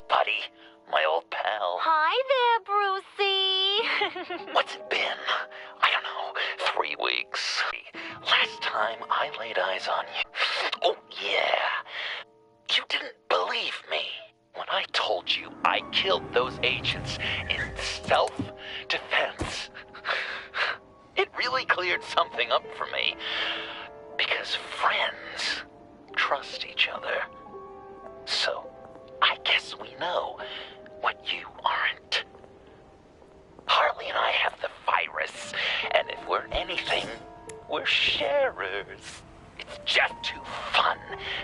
Buddy, my old pal. Hi there, Brucey. What's it been? I don't know, 3 weeks. Last time I laid eyes on you. Oh, yeah. You didn't believe me when I told you I killed those agents in self-defense. It really cleared something up for me. Because friends trust each other. So, I guess we know what you aren't. Harley and I have the virus, and if we're anything, we're sharers. It's just too fun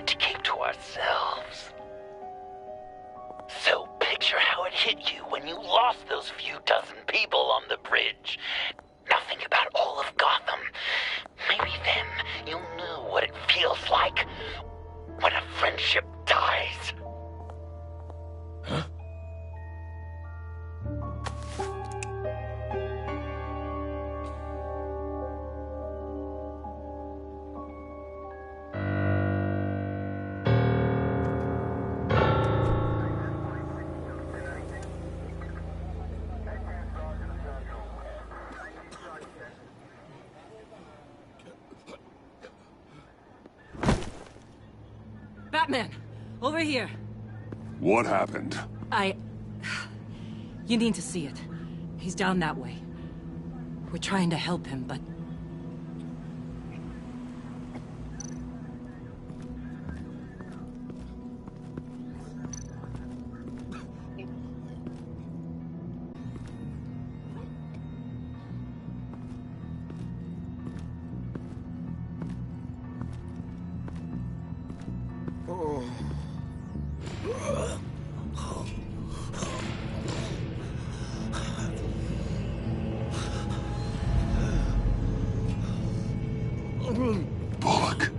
to keep to ourselves. So picture how it hit you when you lost those few dozen people on the bridge. Now think about all of Gotham. Maybe then you'll know what it feels like when a friendship dies. Huh? Batman! Over here! What happened? You need to see it. He's down that way. We're trying to help him, but... Bullock.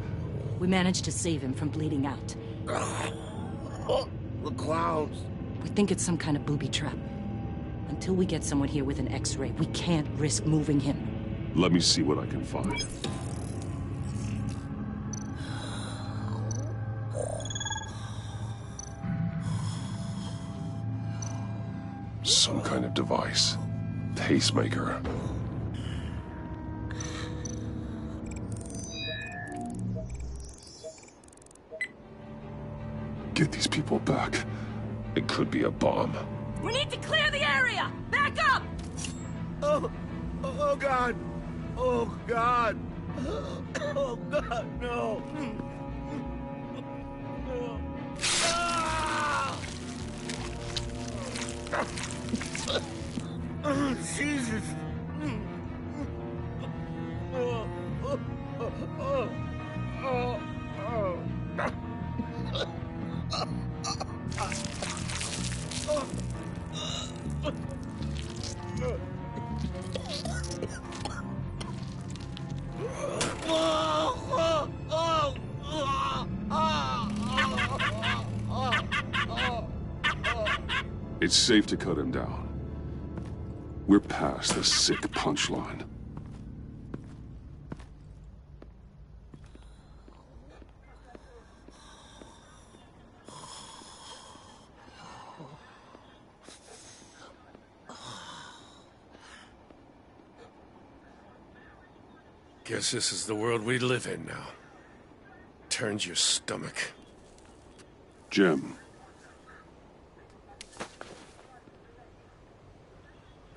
We managed to save him from bleeding out. The clouds. We think it's some kind of booby trap. Until we get someone here with an X-ray, we can't risk moving him. Let me see what I can find. Some kind of device. Pacemaker. Get these people back. It could be a bomb. We need to clear the area! Back up! Oh God! Oh God! Oh God, no! Oh, Jesus! It's safe to cut him down. We're past the sick punchline. Guess this is the world we live in now. Turns your stomach. Jim.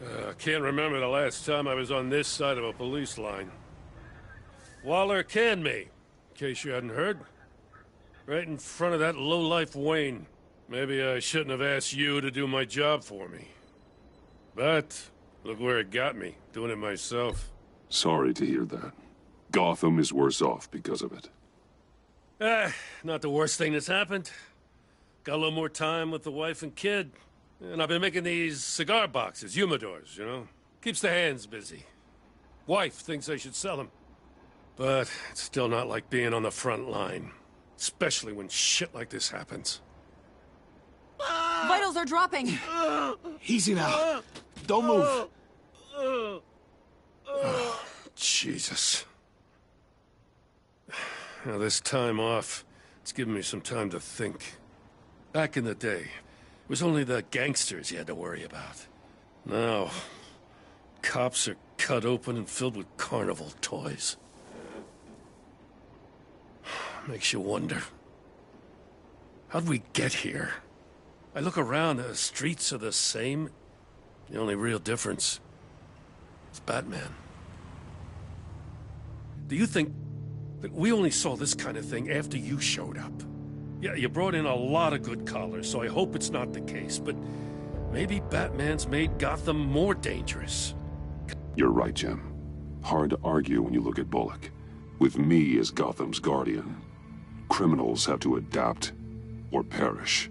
I can't remember the last time I was on this side of a police line. Waller canned me, in case you hadn't heard. Right in front of that lowlife Wayne. Maybe I shouldn't have asked you to do my job for me. But, look where it got me, doing it myself. Sorry to hear that. Gotham is worse off because of it. Not the worst thing that's happened. Got a little more time with the wife and kid. And I've been making these cigar boxes, humidors, you know? Keeps the hands busy. Wife thinks I should sell them. But it's still not like being on the front line. Especially when shit like this happens. Vitals are dropping! Easy now. Don't move. Oh, Jesus. Now, this time off, it's given me some time to think. Back in the day, was only the gangsters you had to worry about. Now, cops are cut open and filled with carnival toys. Makes you wonder. How'd we get here? I look around, the streets are the same. The only real difference is Batman. Do you think that we only saw this kind of thing after you showed up? Yeah, you brought in a lot of good callers, so I hope it's not the case, but maybe Batman's made Gotham more dangerous. You're right, Jim. Hard to argue when you look at Bullock. With me as Gotham's guardian, criminals have to adapt or perish.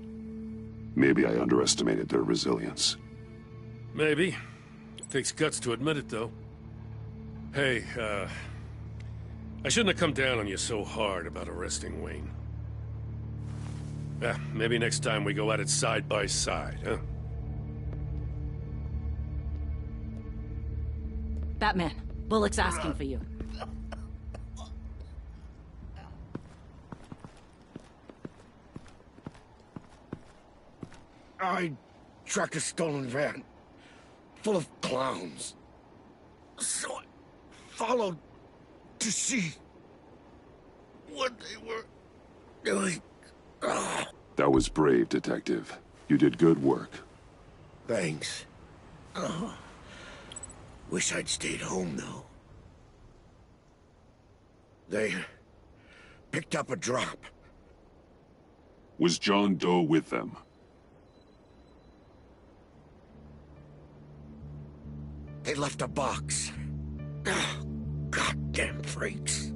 Maybe I underestimated their resilience. Maybe. Takes guts to admit it, though. Hey, I shouldn't have come down on you so hard about arresting Wayne. Maybe next time we go at it side by side, huh? Batman, Bullock's asking for you. I tracked a stolen van full of clowns. So I followed to see what they were doing. That was brave, Detective. You did good work. Thanks. Wish I'd stayed home, though. They picked up a drop. Was John Doe with them? They left a box. Goddamn freaks.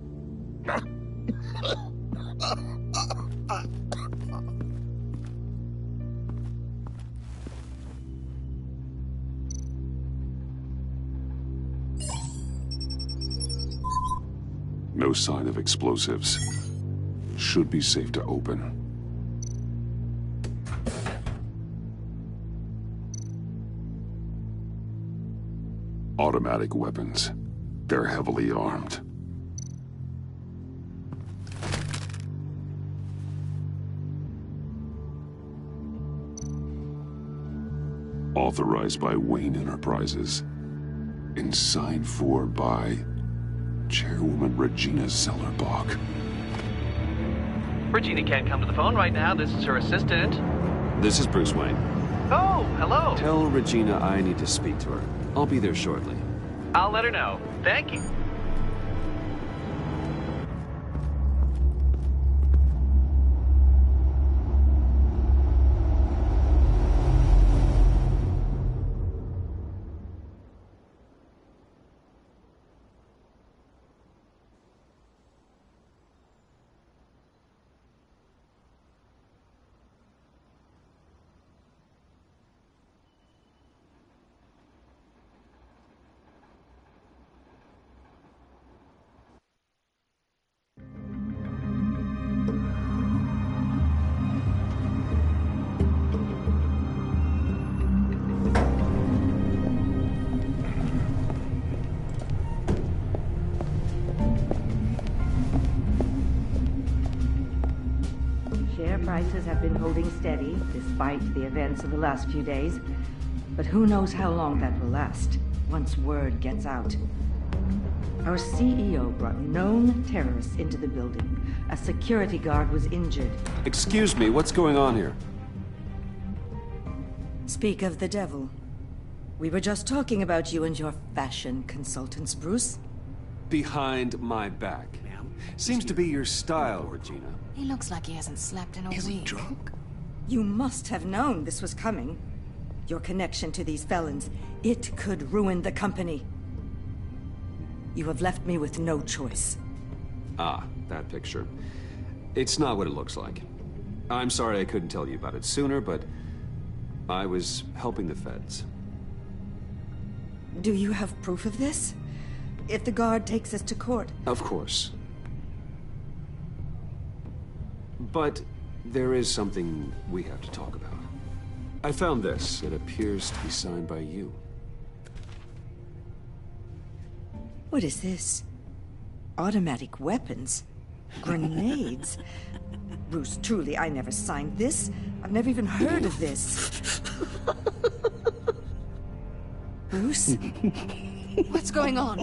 No sign of explosives. Should be safe to open. Automatic weapons. They're heavily armed. Authorized by Wayne Enterprises. And signed for by Chairwoman Regina Zellerbach. Regina can't come to the phone right now. This is her assistant. This is Bruce Wayne. Oh, hello. Tell Regina I need to speak to her. I'll be there shortly. I'll let her know. Thank you. Share prices have been holding steady despite the events of the last few days. But who knows how long that will last once word gets out. Our CEO brought known terrorists into the building. A security guard was injured. Excuse me, what's going on here? Speak of the devil. We were just talking about you and your fashion consultants, Bruce. Behind my back. Seems to be your style, Regina. He looks like he hasn't slept in a week. Is he drunk? You must have known this was coming. Your connection to these felons, it could ruin the company. You have left me with no choice. Ah, that picture. It's not what it looks like. I'm sorry I couldn't tell you about it sooner, but I was helping the feds. Do you have proof of this? If the guard takes us to court? Of course. But there is something we have to talk about. I found this. It appears to be signed by you. What is this? Automatic weapons? Grenades? Bruce, truly, I never signed this. I've never even heard of this. Bruce? What's going on?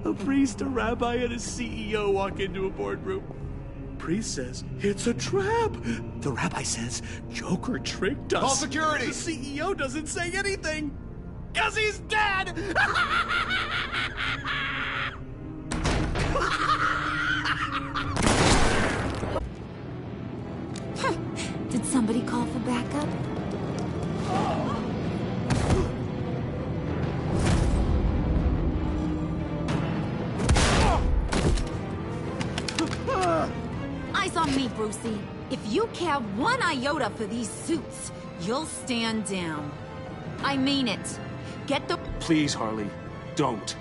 A priest, a rabbi, and a CEO walk into a boardroom. Priest says, it's a trap. The rabbi says, Joker tricked us. Call security. The CEO doesn't say anything. 'Cause he's dead! Did somebody call for backup? Eyes on me, Brucey. If you care one iota for these suits, you'll stand down. I mean it. Get the... Please, Harley, don't.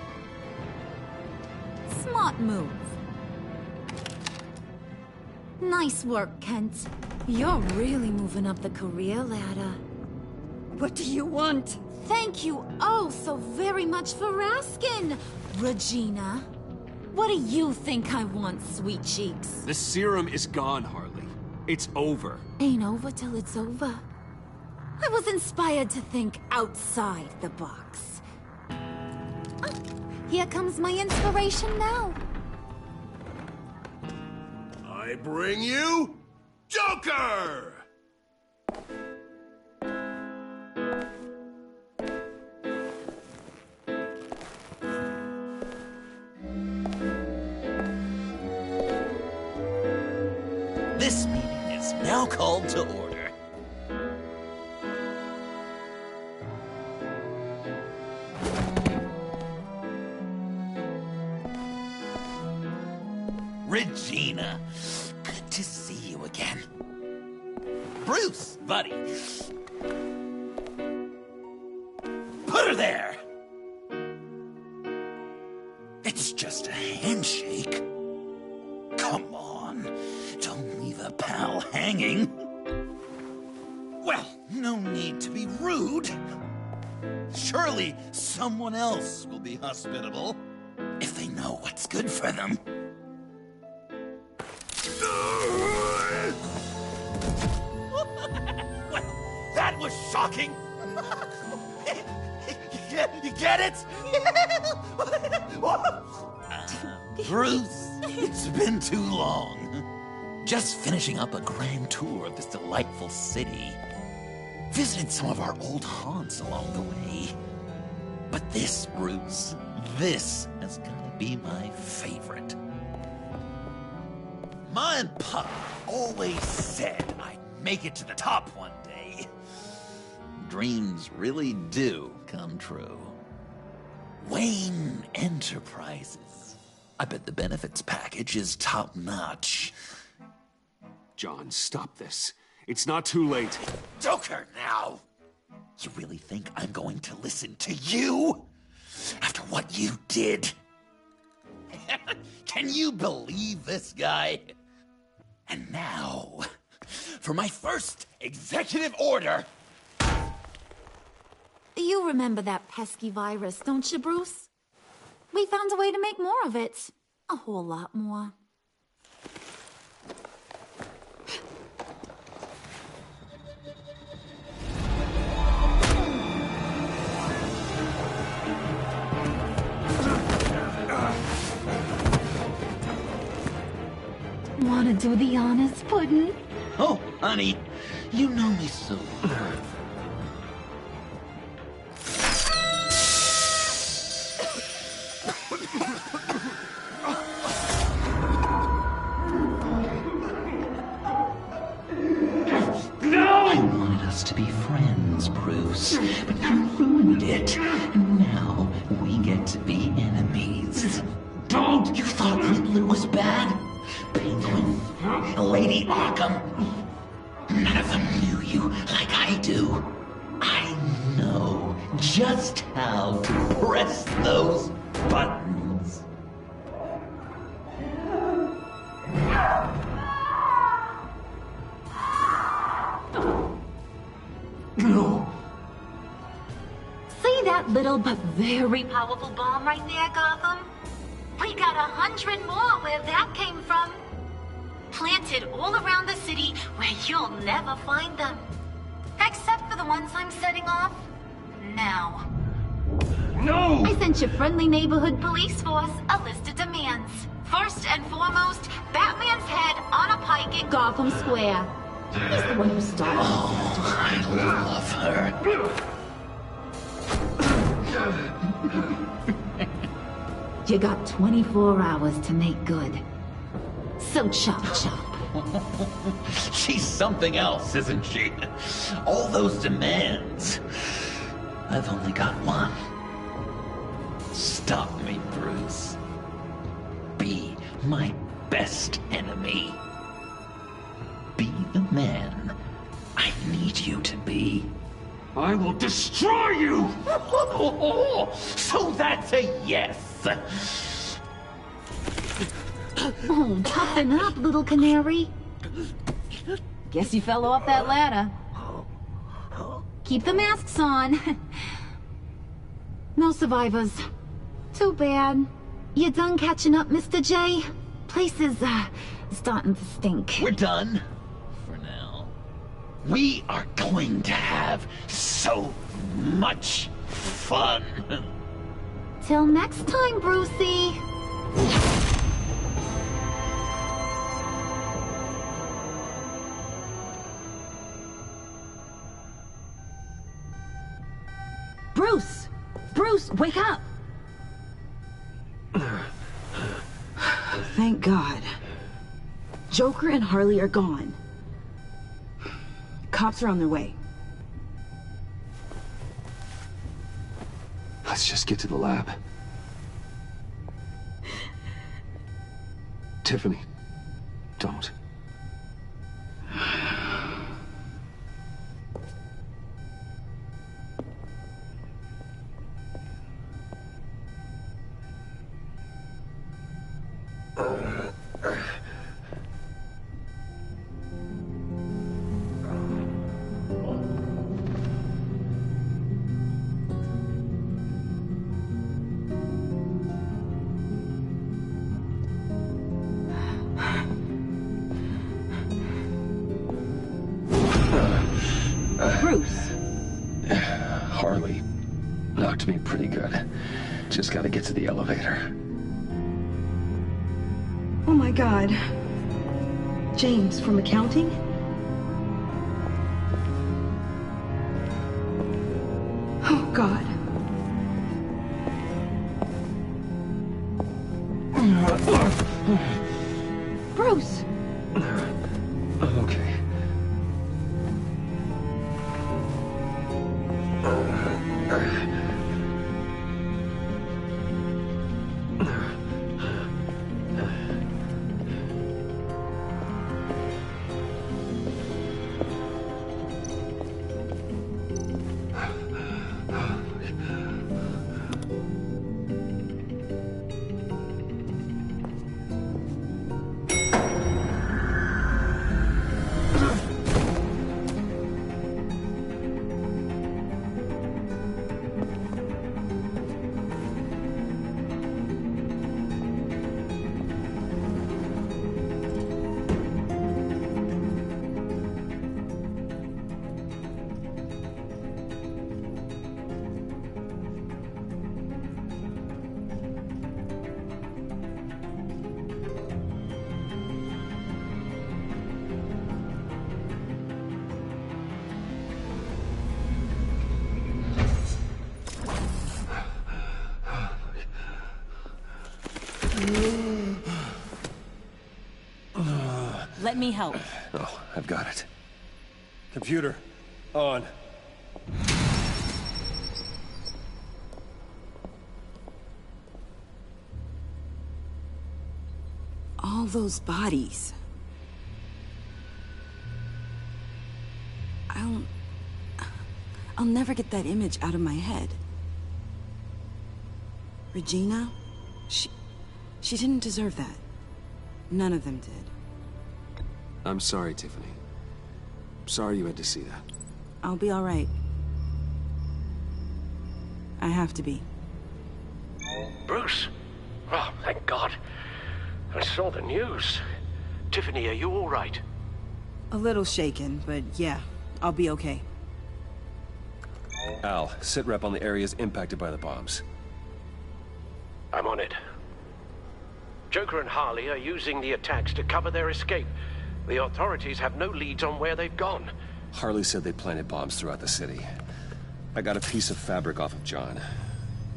Smart move. Nice work, Kent. You're really moving up the career ladder. What do you want? Thank you oh so very much for asking, Regina. What do you think I want, sweet cheeks? The serum is gone, Harley. It's over. Ain't over till it's over. I was inspired to think outside the box. Oh, here comes my inspiration now. I bring you Joker! This meeting is now called to order. Regina, good to see you again. Bruce, buddy. Put her there! It's just a handshake. Come on, don't leave a pal hanging. Well, no need to be rude. Surely someone else will be hospitable if they know what's good for them. Well, that was shocking. You get it? Bruce, it's been too long. Just finishing up a grand tour of this delightful city. Visited some of our old haunts along the way. But this, Bruce, this has got to be my favorite. Ma and Pa always said I'd make it to the top one day. Dreams really do come true. Wayne Enterprises. I bet the benefits package is top-notch. John, stop this. It's not too late. Joker, now! You really think I'm going to listen to you? After what you did? Can you believe this guy? And now, for my first executive order. You remember that pesky virus, don't you, Bruce? We found a way to make more of it. A whole lot more. Wanna do the honors, Puddin'? Oh, honey, you know me so well. I wanted us to be friends, Bruce, but you ruined it. And now we get to be enemies. Don't! You thought Riddler was bad? Penguin, Lady Arkham. None of them knew you like I do. I know just how to press those buttons. See that little but very powerful bomb right there, Gotham? We got 100 more where that came from. Planted all around the city where you'll never find them. Except for the ones I'm setting off now. No! I sent your friendly neighborhood police force a list of demands. First and foremost, Batman's head on a pike in Gotham Square. He's the one who started. Oh, I love her. You got 24 hours to make good. So chop chop. She's something else, isn't she? All those demands. I've only got one. Stop me, Bruce. Be my best enemy. Be the man I need you to be. I will destroy you! So that's a yes. Oh, toughen up, little canary. Guess you fell off that ladder. Keep the masks on. No survivors. Too bad. You done catching up, Mr. J? Place is, starting to stink. We're done. For now. We are going to have so much fun. Till next time, Brucey. Bruce! Bruce, wake up! Thank God. Joker and Harley are gone. Cops are on their way. Let's just get to the lab. Tiffany, don't. Bruce! Harley knocked me pretty good. Just gotta get to the elevator. Oh my God. James, from accounting? Oh God. Bruce! Okay. Let me help. Oh, I've got it. Computer, on. All those bodies. I'll never get that image out of my head. Regina? She didn't deserve that. None of them did. I'm sorry, Tiffany. Sorry you had to see that. I'll be all right. I have to be. Bruce! Oh, thank God. I saw the news. Tiffany, are you all right? A little shaken, but yeah, I'll be okay. Al, sit rep on the areas impacted by the bombs. I'm on it. Joker and Harley are using the attacks to cover their escape. The authorities have no leads on where they've gone. Harley said they planted bombs throughout the city. I got a piece of fabric off of John.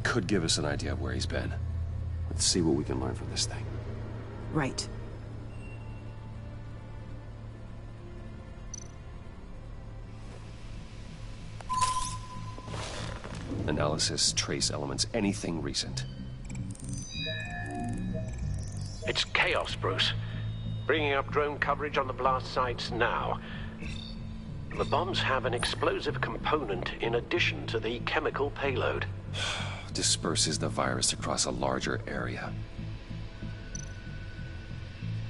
Could give us an idea of where he's been. Let's see what we can learn from this thing. Right. Analysis, trace elements, anything recent. It's chaos, Bruce. Bringing up drone coverage on the blast sites now. The bombs have an explosive component in addition to the chemical payload. Disperses the virus across a larger area.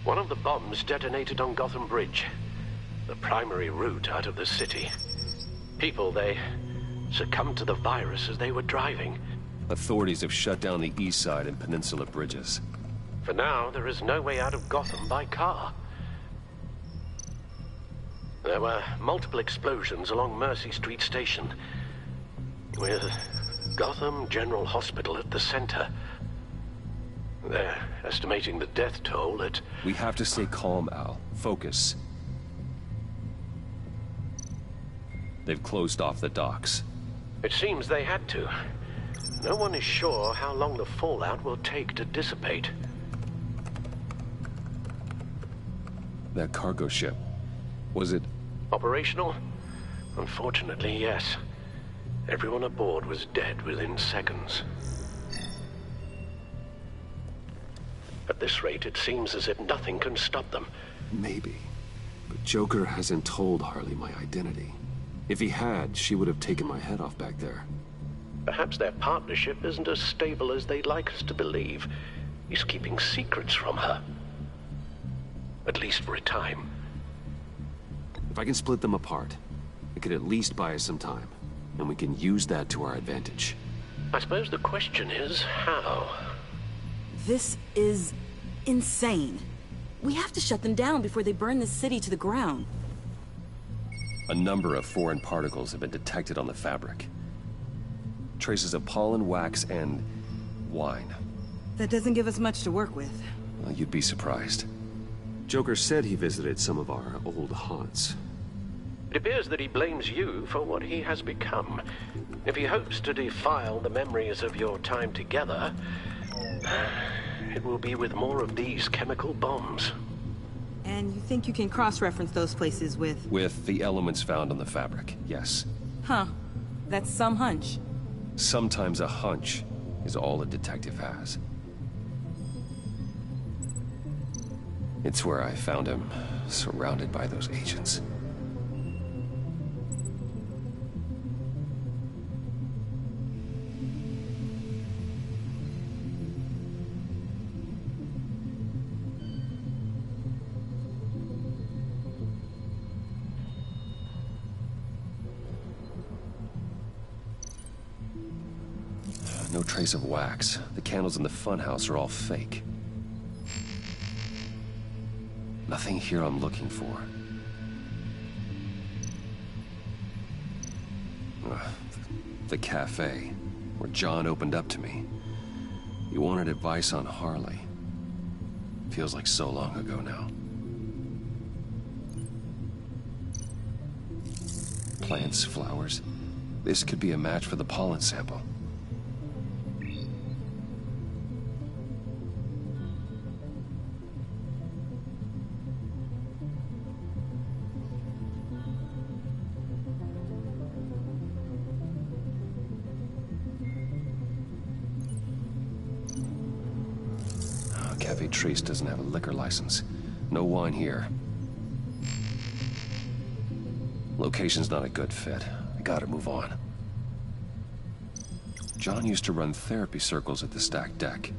One of the bombs detonated on Gotham Bridge, the primary route out of the city. People, they succumbed to the virus as they were driving. Authorities have shut down the east side and peninsula bridges. For now, there is no way out of Gotham by car. There were multiple explosions along Mercy Street Station, with Gotham General Hospital at the center. They're estimating the death toll at... We have to stay calm, Al. Focus. They've closed off the docks. It seems they had to. No one is sure how long the fallout will take to dissipate. That cargo ship, was it... Operational? Unfortunately, yes. Everyone aboard was dead within seconds. At this rate, it seems as if nothing can stop them. Maybe. But Joker hasn't told Harley my identity. If he had, she would have taken my head off back there. Perhaps their partnership isn't as stable as they'd like us to believe. He's keeping secrets from her. At least for a time. If I can split them apart, it could at least buy us some time. And we can use that to our advantage. I suppose the question is, how? This is insane. We have to shut them down before they burn this city to the ground. A number of foreign particles have been detected on the fabric. Traces of pollen, wax, and wine. That doesn't give us much to work with. Well, you'd be surprised. Joker said he visited some of our old haunts. It appears that he blames you for what he has become. If he hopes to defile the memories of your time together, it will be with more of these chemical bombs. And you think you can cross-reference those places with... With the elements found on the fabric, yes. Huh. That's some hunch. Sometimes a hunch is all a detective has. It's where I found him, surrounded by those agents. No trace of wax. The candles in the funhouse are all fake. Nothing here I'm looking for. The cafe, where John opened up to me. He wanted advice on Harley. Feels like so long ago now. Plants, flowers. This could be a match for the pollen sample. Cafe Trace doesn't have a liquor license. No wine here. Location's not a good fit. I gotta move on. John used to run therapy circles at the stacked deck.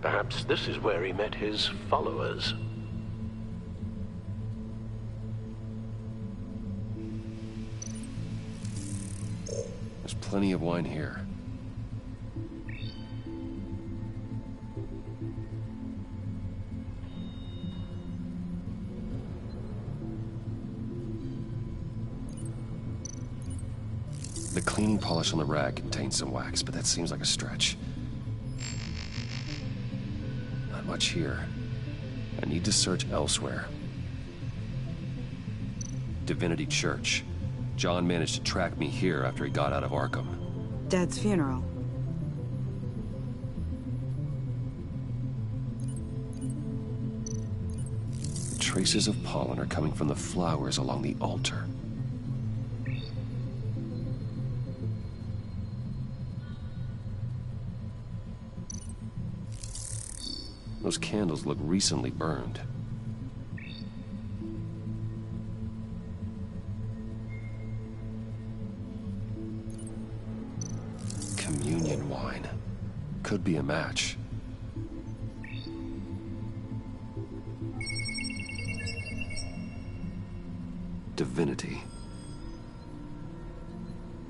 Perhaps this is where he met his followers. There's plenty of wine here. cleaning polish on the rag contains some wax, but that seems like a stretch. Not much here. I need to search elsewhere. Divinity Church. John managed to track me here after he got out of Arkham. Dad's funeral. Traces of pollen are coming from the flowers along the altar. Those candles look recently burned. Communion wine. Could be a match. Divinity.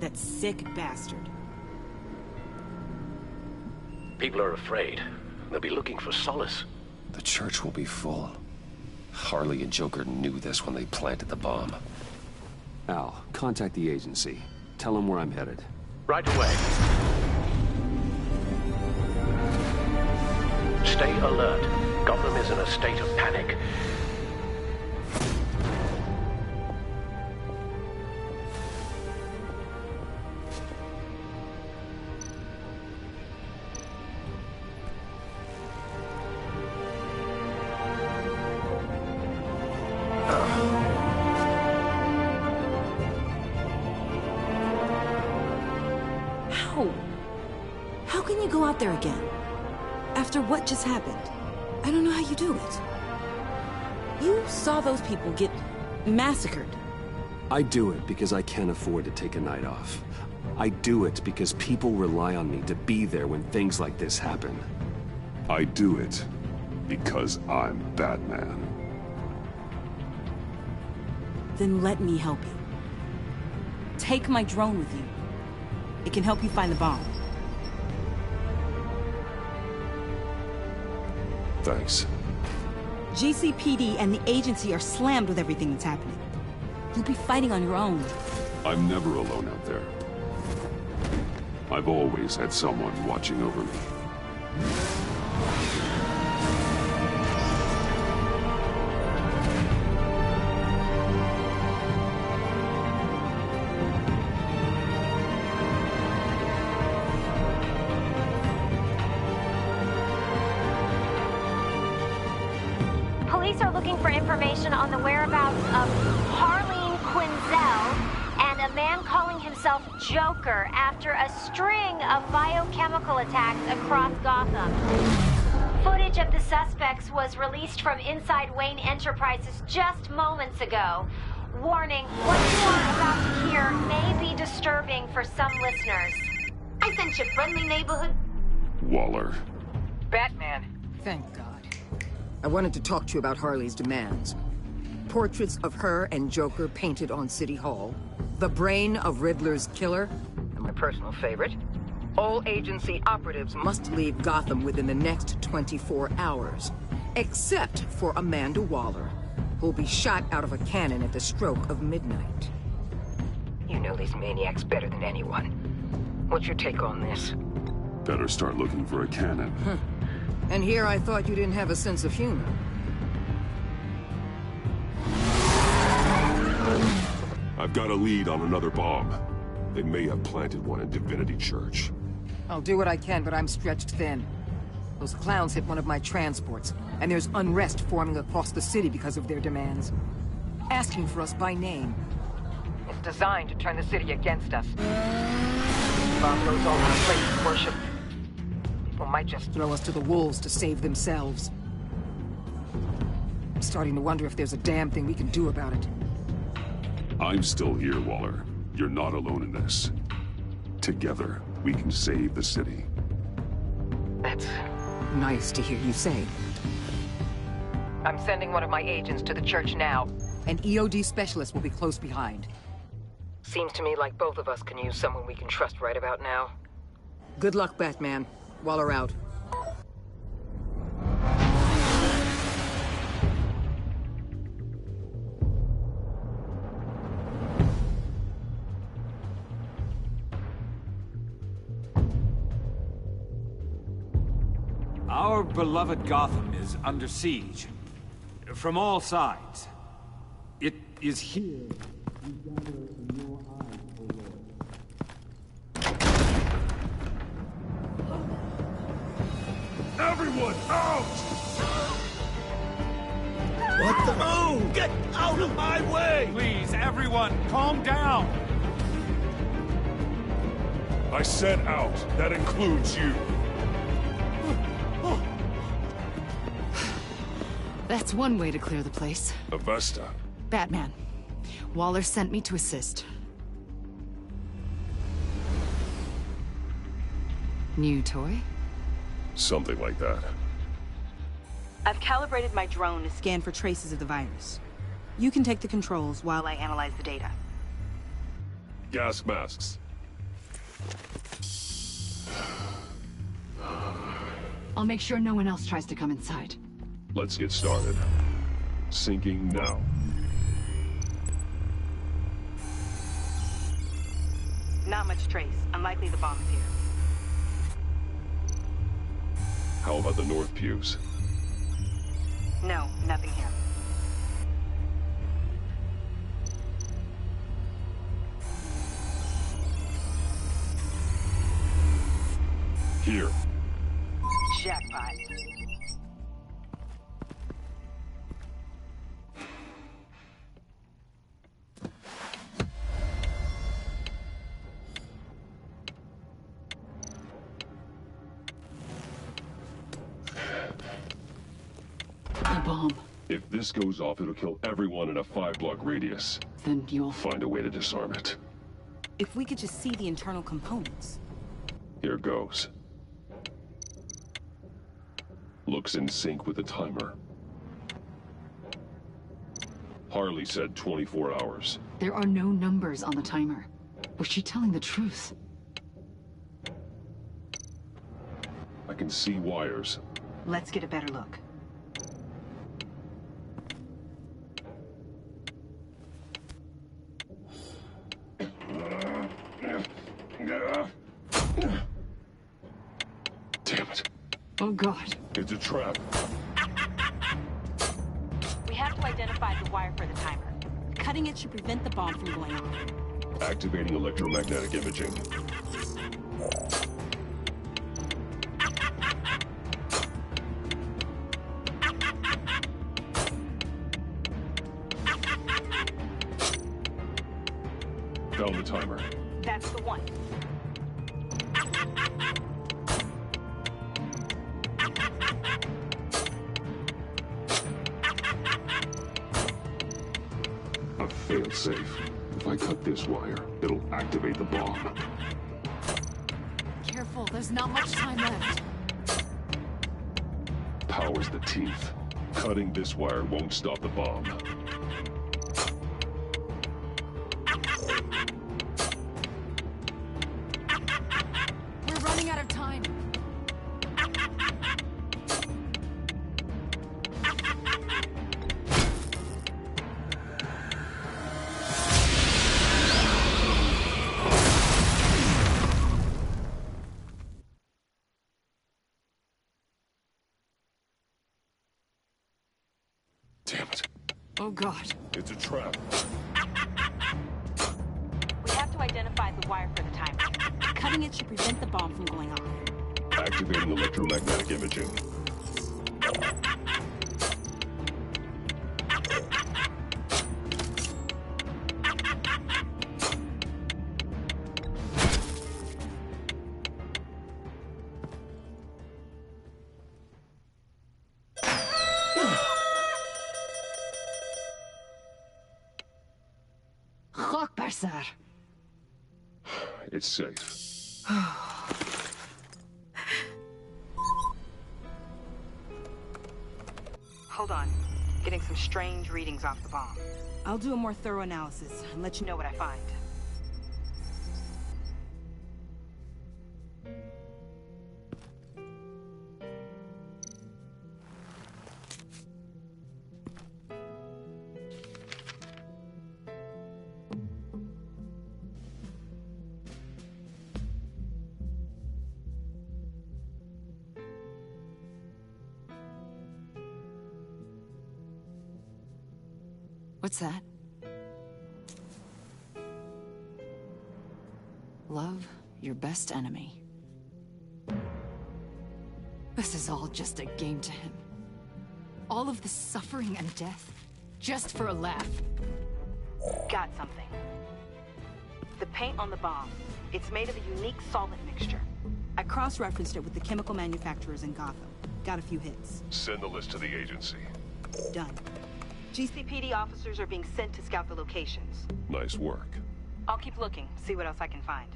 That sick bastard. People are afraid. They'll be looking for solace. The church will be full. Harley and Joker knew this when they planted the bomb. Al, contact the agency. Tell them where I'm headed. Right away. Stay alert. Gotham is in a state of panic. How can you go out there again? After what just happened? I don't know how you do it. You saw those people get massacred. I do it because I can't afford to take a night off. I do it because people rely on me to be there when things like this happen. I do it because I'm Batman. Then let me help you. Take my drone with you. It can help you find the bomb. Thanks. GCPD and the agency are slammed with everything that's happening. You'll be fighting on your own. I'm never alone out there. I've always had someone watching over me. Police are looking for information on the whereabouts of Harleen Quinzel and a man calling himself Joker after a string of biochemical attacks across Gotham. Footage of the suspects was released from inside Wayne Enterprises just moments ago. Warning, what you are about to hear may be disturbing for some listeners. I sent you friendly neighborhood. Waller. Batman. Thank God. I wanted to talk to you about Harley's demands. Portraits of her and Joker painted on City Hall. The brain of Riddler's killer. And my personal favorite. All agency operatives must leave Gotham within the next 24 hours. Except for Amanda Waller, who'll be shot out of a cannon at the stroke of midnight. You know these maniacs better than anyone. What's your take on this? Better start looking for a cannon. And here I thought you didn't have a sense of humor. I've got a lead on another bomb. They may have planted one in Divinity Church. I'll do what I can, but I'm stretched thin. Those clowns hit one of my transports, and there's unrest forming across the city because of their demands. Asking for us by name. It's designed to turn the city against us. Bomb goes all over the place of worship. People might just throw us to the wolves to save themselves. I'm starting to wonder if there's a damn thing we can do about it. I'm still here, Waller. You're not alone in this. Together, we can save the city. That's nice to hear you say. I'm sending one of my agents to the church now. An EOD specialist will be close behind. Seems to me like both of us can use someone we can trust right about now. Good luck, Batman. Waller out. Our beloved Gotham is under siege. From all sides. It is here we gather in your eyes, O Lord. Everyone, out! What the? Oh, get out of my way! Please, everyone, calm down! I said out. That includes you. That's one way to clear the place. Avesta. Batman. Waller sent me to assist. New toy? Something like that. I've calibrated my drone to scan for traces of the virus. You can take the controls while I analyze the data. Gas masks. I'll make sure no one else tries to come inside. Let's get started. Syncing now. Not much trace. Unlikely the bomb's here. How about the north pews? No, nothing here. Here. Jackpot. A bomb. If this goes off, it'll kill everyone in a 5-block radius. Then you'll find a way to disarm it. If we could just see the internal components. Here goes. Looks in sync with the timer. Harley said 24 hours. There are no numbers on the timer. Was she telling the truth? I can see wires. Let's get a better look. Damn it. Oh, God. It's a trap. We have to identify the wire for the timer. Cutting it should prevent the bomb from going off. Activating electromagnetic imaging. Found the timer. That's the one. A failsafe. If I cut this wire, it'll activate the bomb. Careful, there's not much time left. Power's the teeth. Cutting this wire won't stop the bomb. We're running out of time. Damn it. Oh, God. It's a trap. We have to identify the wire for the timer. Cutting it should prevent the bomb from going off. Activating electromagnetic imaging. Sir. It's safe. Hold on. Getting some strange readings off the bomb. I'll do a more thorough analysis and let you know what I find. What's that? Love your best enemy. This is all just a game to him. All of this suffering and death, just for a laugh. Got something. The paint on the bomb. It's made of a unique solvent mixture. I cross-referenced it with the chemical manufacturers in Gotham. Got a few hits. Send the list to the agency. Done. GCPD officers are being sent to scout the locations. Nice work. I'll keep looking, see what else I can find.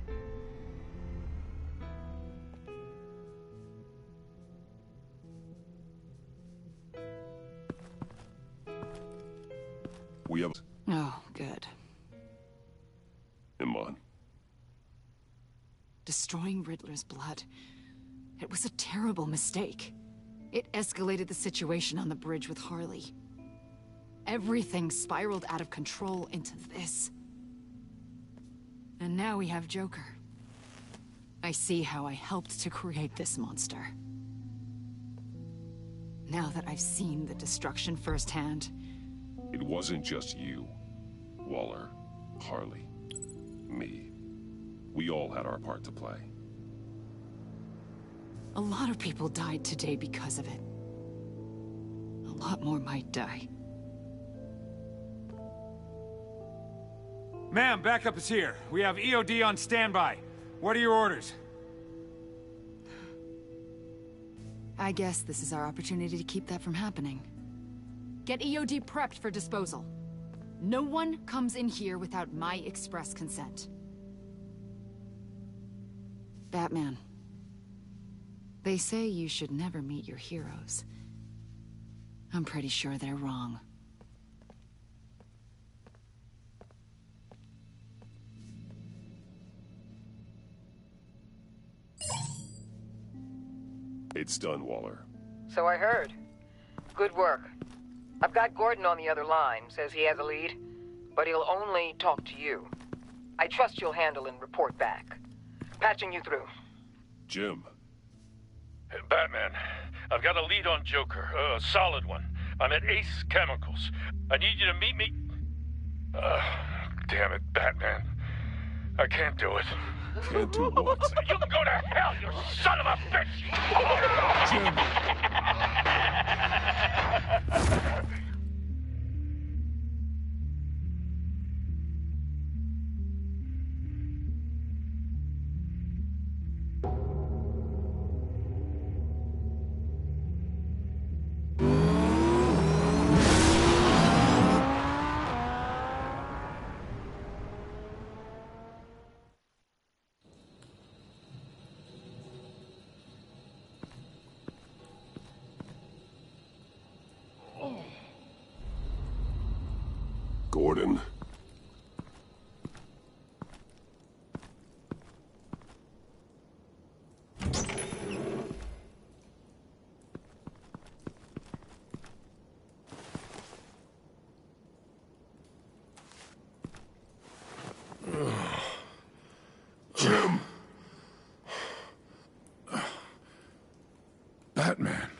We have... Oh, good. Iman. Destroying Riddler's blood. It was a terrible mistake. It escalated the situation on the bridge with Harley. Everything spiraled out of control into this. And now we have Joker. I see how I helped to create this monster. Now that I've seen the destruction firsthand... It wasn't just you, Waller, Harley, me. We all had our part to play. A lot of people died today because of it. A lot more might die. Ma'am, backup is here. We have EOD on standby. What are your orders? I guess this is our opportunity to keep that from happening. Get EOD prepped for disposal. No one comes in here without my express consent. Batman. They say you should never meet your heroes. I'm pretty sure they're wrong. It's done, Waller. So I heard. Good work. I've got Gordon on the other line, says he has a lead, but he'll only talk to you. I trust you'll handle and report back. Patching you through. Jim. Hey, Batman, I've got a lead on Joker, a solid one. I'm at Ace Chemicals. I need you to meet me... damn it, Batman. I can't do it. Can't do what? You can go to hell, you son of a bitch! Gordon. Jim. Batman.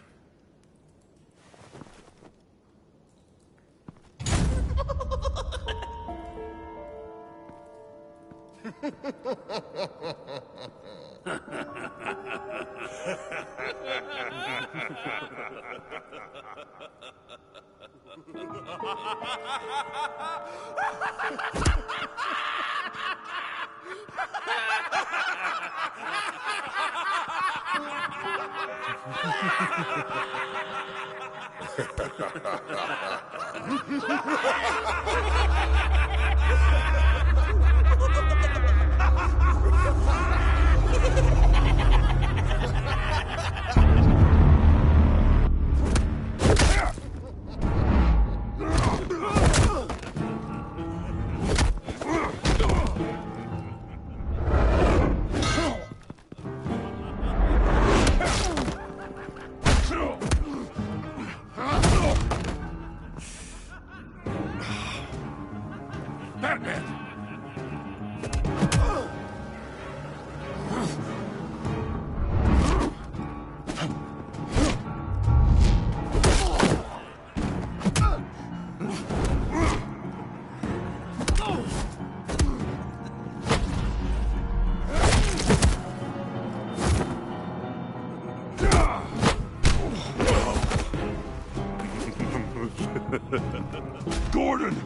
Gordon!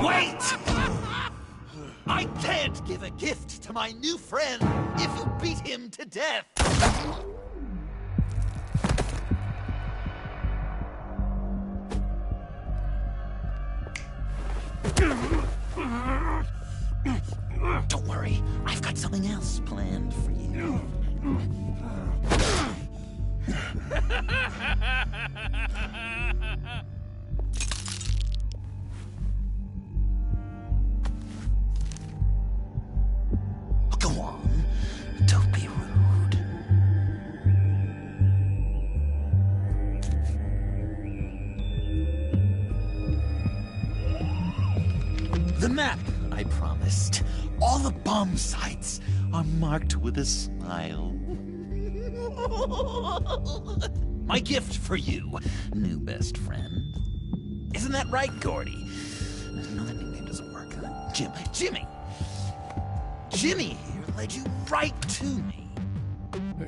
Wait! I can't give a gift to my new friend if you beat him to death! Don't worry, I've got something else planned for you. Go on, don't be rude. The map I promised. All the bomb sites are marked with a smile. My gift for you, new best friend. Isn't that right, Gordy? No, that nickname doesn't work. Jimmy. Jimmy here led you right to me.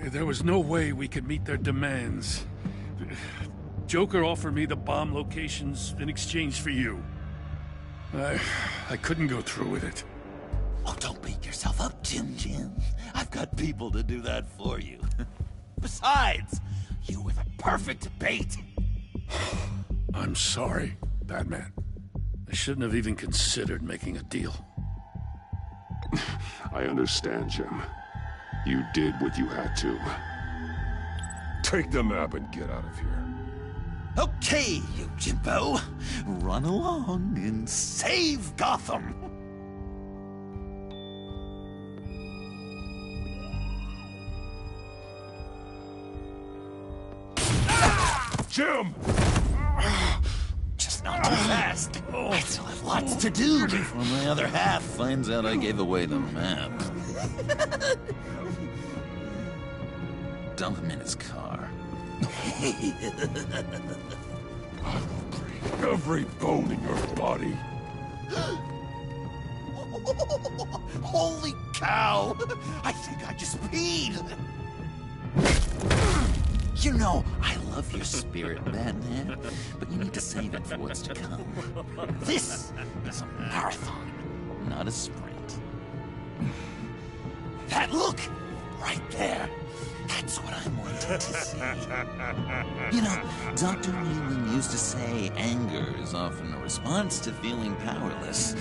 There was no way we could meet their demands. Joker offered me the bomb locations in exchange for you. I couldn't go through with it. Oh, don't beat yourself up, Jim. I've got people to do that for you. Besides, you were the perfect bait. I'm sorry, Batman. I shouldn't have even considered making a deal. I understand, Jim. You did what you had to. Take the map and get out of here. Okay, you Jimbo. Run along and save Gotham. Jim! Just not too fast. I still have lots to do before my other half finds out I gave away the map. Dump him in his car. I'll break every bone in your body. Holy cow! I think I just peed. You know, I love your spirit, Batman, but you need to save it for what's to come. This is a marathon, not a sprint. That look! Right there! That's what I'm wanting to see. You know, Dr. Leland used to say anger is often a response to feeling powerless.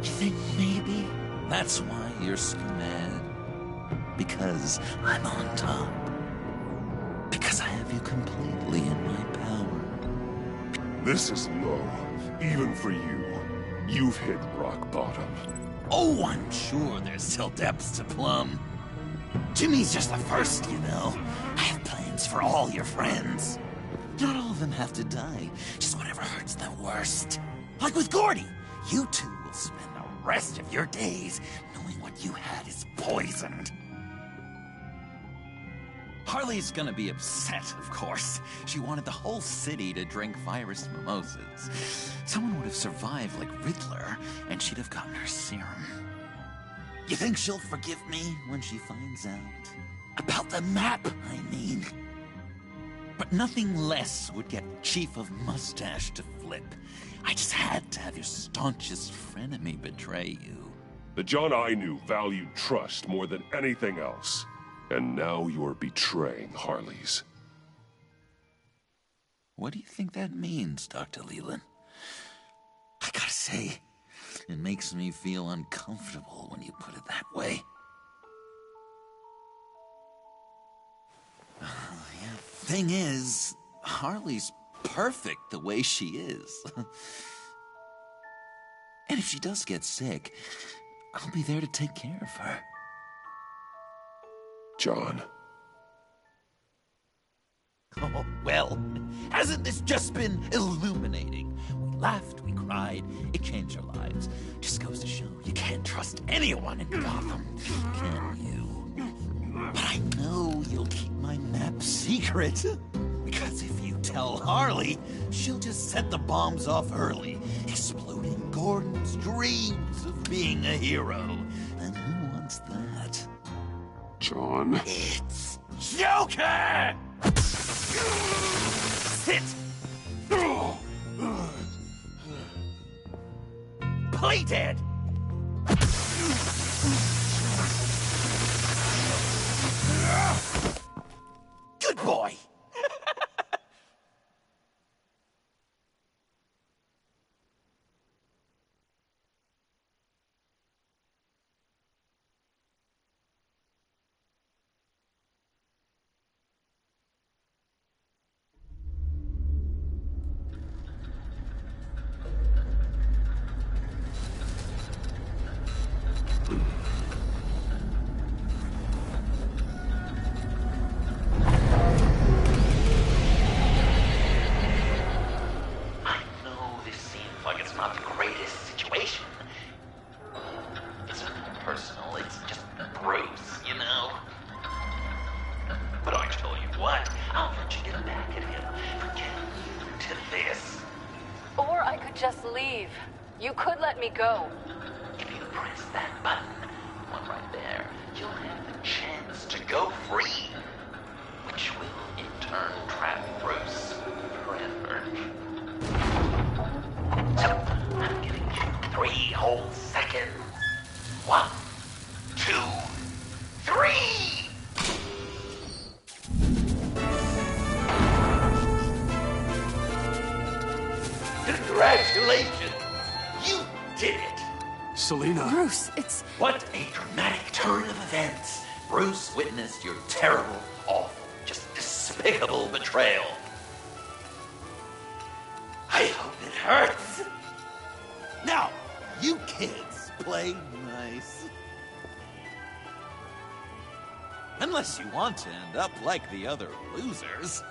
You think maybe that's why you're so mad? Because I'm on top. Because I have you completely in my power. This is low, even for you. You've hit rock bottom. Oh, I'm sure there's still depths to plumb. Jimmy's just the first, you know. I have plans for all your friends. Not all of them have to die, just whatever hurts them worst. Like with Gordy, you two will spend the rest of your days knowing what you had is poisoned. Harley's gonna be upset, of course. She wanted the whole city to drink virus mimosas. Someone would have survived like Riddler, and she'd have gotten her serum. You think she'll forgive me when she finds out? About the map, I mean. But nothing less would get Chief of Mustache to flip. I just had to have your staunchest frenemy betray you. The John I knew valued trust more than anything else. And now you're betraying Harley's. What do you think that means, Dr. Leland? I gotta say, it makes me feel uncomfortable when you put it that way. Thing is, Harley's perfect the way she is. And if she does get sick, I'll be there to take care of her. John. Oh, well, hasn't this just been illuminating? We laughed, we cried, it changed our lives. Just goes to show you can't trust anyone in Gotham, can you? But I know you'll keep my map secret. Because if you tell Harley, she'll just set the bombs off early, exploding Gordon's dreams of being a hero. And who wants that? John. It's Joker! Sit! Play dead! Good boy! Just leave. You could let me go. If you press that button, one right there, you'll have the chance to go free, which will in turn trap Bruce forever. So, I'm giving you 3 whole seconds. 1, 2, 3! Congratulations! You did it! Selina. Bruce, it's... What a dramatic turn of events. Bruce witnessed your terrible, awful, just despicable betrayal. I hope it hurts. Now, you kids play nice. Unless you want to end up like the other losers.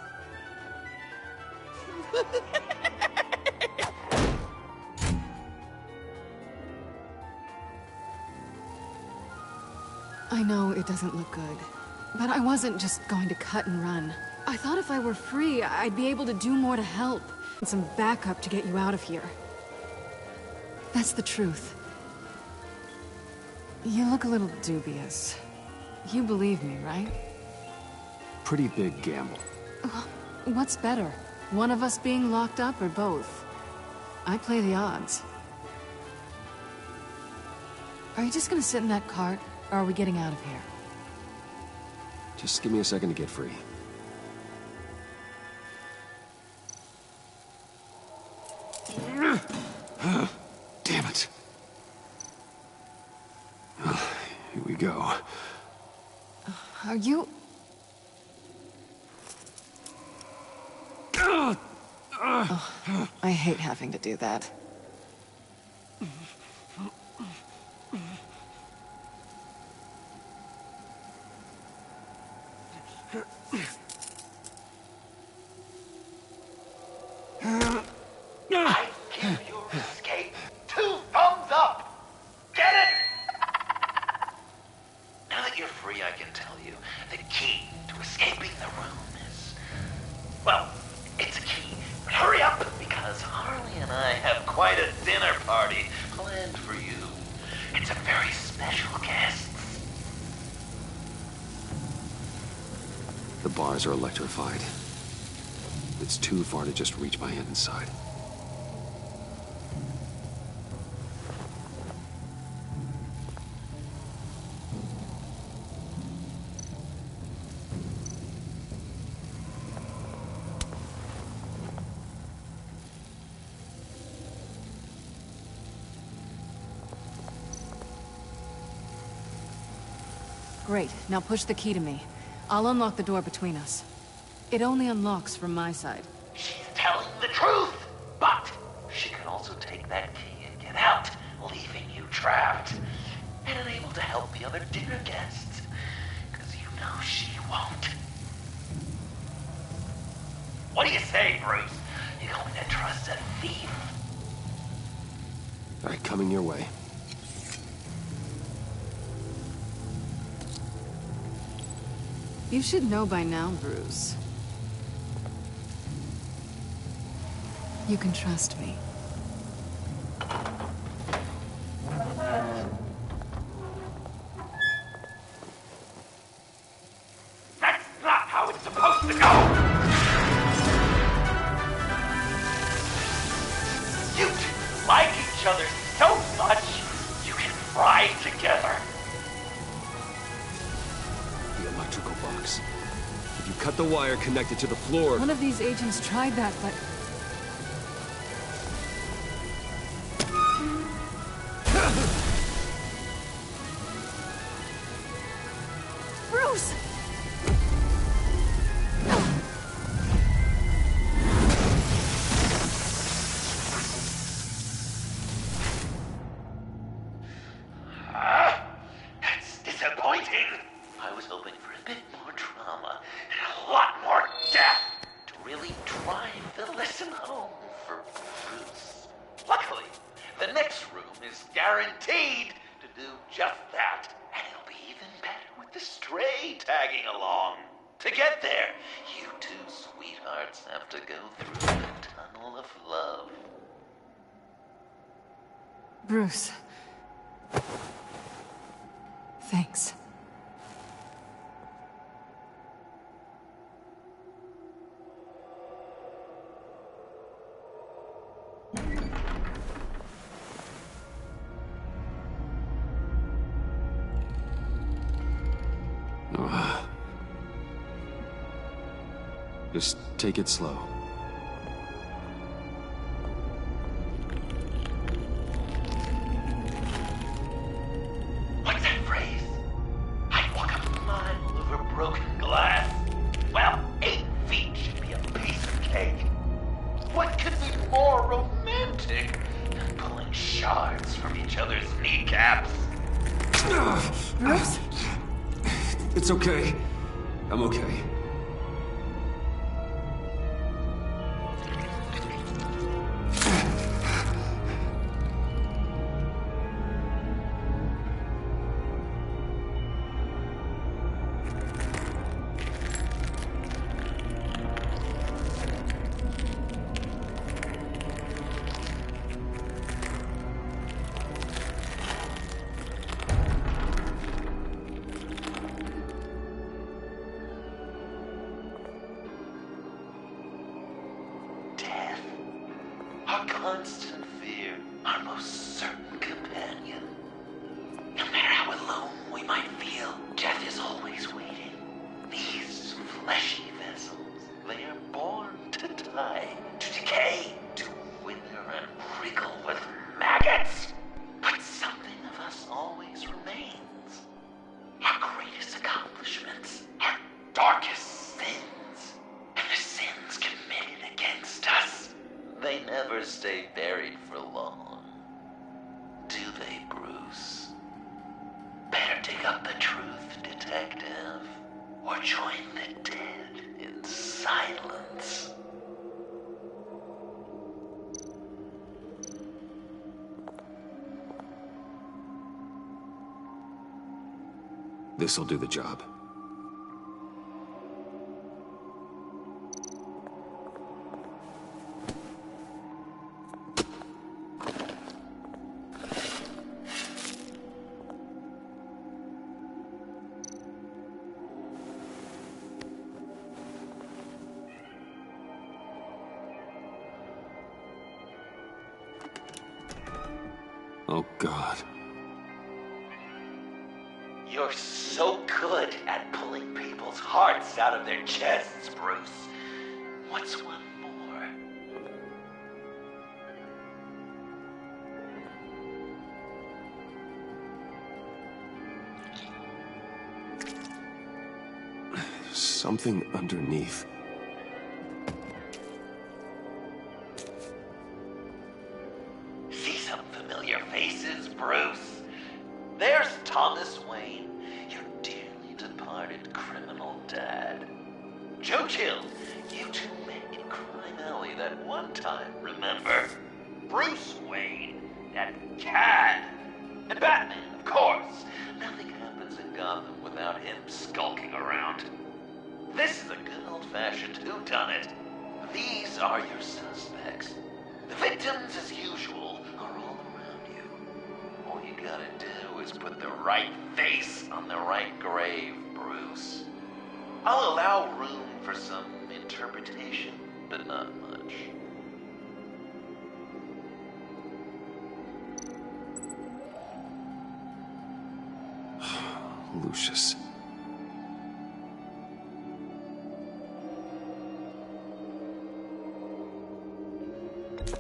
I know it doesn't look good, but I wasn't just going to cut and run. I thought if I were free, I'd be able to do more to help. And some backup to get you out of here. That's the truth. You look a little dubious. You believe me, right? Pretty big gamble. What's better? One of us being locked up or both? I play the odds. Are you just gonna sit in that cart? Or are we getting out of here? Just give me a second to get free. Damn it. Here we go. Are you... Oh, I hate having to do that. I give your escape 2 thumbs up! Get it? Now that you're free, I can tell you the key to escaping the room is... Well, it's a key. But hurry up, because Harley and I have quite a dinner party planned for you. It's a very special guest. The bars are electrified. It's too far to just reach my hand inside. Great. Now push the key to me. I'll unlock the door between us. It only unlocks from my side. She's telling the truth, but she can also take that key and get out, leaving you trapped, and unable to help the other dinner guests, because you know she won't. What do you say, Bruce? You going to trust a thief? All right, coming your way. You should know by now, Bruce. You can trust me. That's not how it's supposed to go! You two like each other so much, you can fry together. The electrical box. If you cut the wire connected to the floor... One of these agents tried that, but... Bruce! That's disappointing. I was hoping for a bit more drama and a lot more death to really drive the lesson home for Bruce. Luckily, the next room is guaranteed to do just that, and it'll be even better with the stray tagging along. To get there, you two sweethearts have to go through the tunnel of love. Bruce. Thanks. Just take it slow. What's that phrase? I'd walk a mile over broken glass. Well, 8 feet should be a piece of cake. What could be more romantic than pulling shards from each other's kneecaps? Bruce? It's okay. I'm okay. Our constant fear, our most certain companion. No matter how alone we might feel, death is always waiting. These fleshy vessels, they are born to die, to decay, to wither and wriggle with maggots. But something of us always remains. Our greatest accomplishments, our darkest sins, and the sins committed against us. They never stay buried for long. Do they, Bruce? Better dig up the truth, detective, or join the dead in silence. This'll do the job. Oh, God. You're so good at pulling people's hearts out of their chests, Bruce. What's one more? Something underneath. See some familiar faces, Bruce? There's Thomas Wayne, your dearly departed criminal dad. Joe Chill, you two met in Crime Alley that one time, remember? Bruce Wayne, that cad. And Batman, of course. Nothing happens in Gotham without him skulking around. This is a good old-fashioned whodunit. These are your suspects. The victims, as usual, are all around you. All you gotta do is put the right face on the right grave, Bruce. I'll allow room for some interpretation, but not much. Lucius.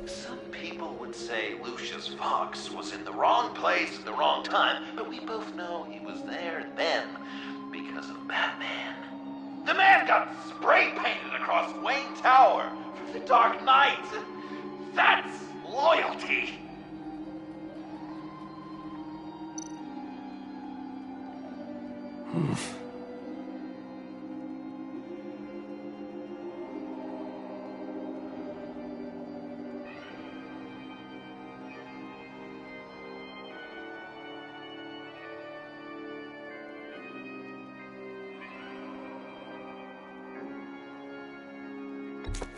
Some people would say Lucius Fox was in the wrong place at the wrong time, but we both know he was there then because of Batman. The man got spray painted across Wayne Tower for the Dark Knight. That's loyalty.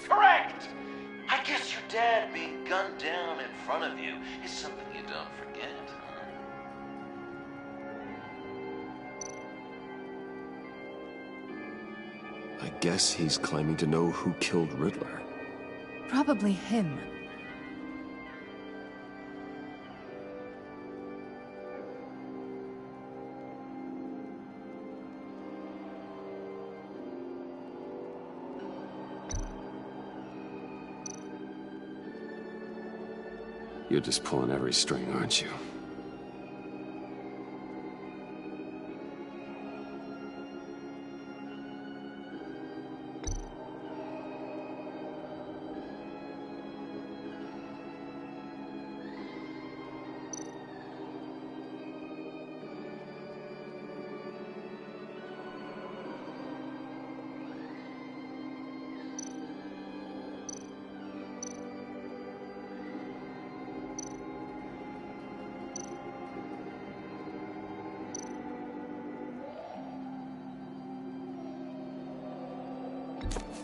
Correct! I guess your dad being gunned down in front of you is something you don't forget, huh? I guess he's claiming to know who killed Riddler. Probably him. You're just pulling every string, aren't you?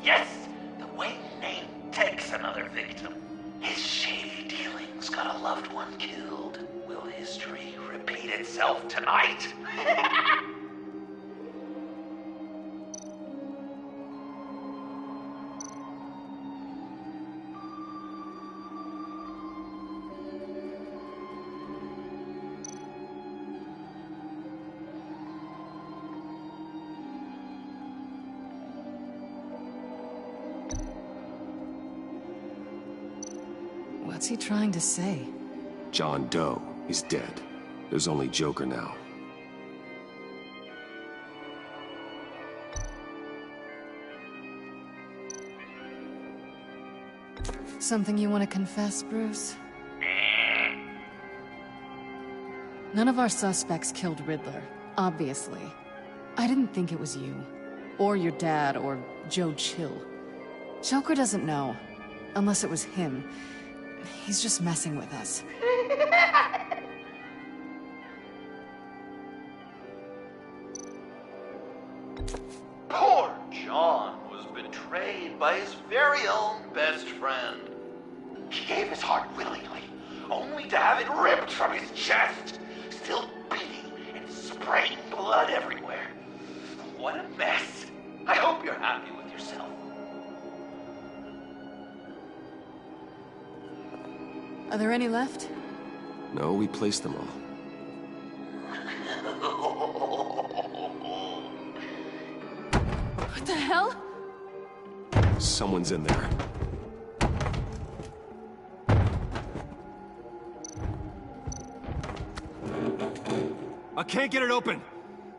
Yes! The Wayne name takes another victim. His shady dealings got a loved one killed. Will history repeat itself tonight? What's he trying to say? John Doe is dead. There's only Joker now. Something you want to confess, Bruce? None of our suspects killed Riddler, obviously. I didn't think it was you, or your dad, or Joe Chill. Joker doesn't know, unless it was him. He's just messing with us. Poor John was betrayed by his very own best friend. He gave his heart willingly, only to have it ripped from his chest, still beating and spraying blood everywhere. What a mess. I hope you're happy with yourself. Are there any left? No, we placed them all. What the hell? Someone's in there. I can't get it open.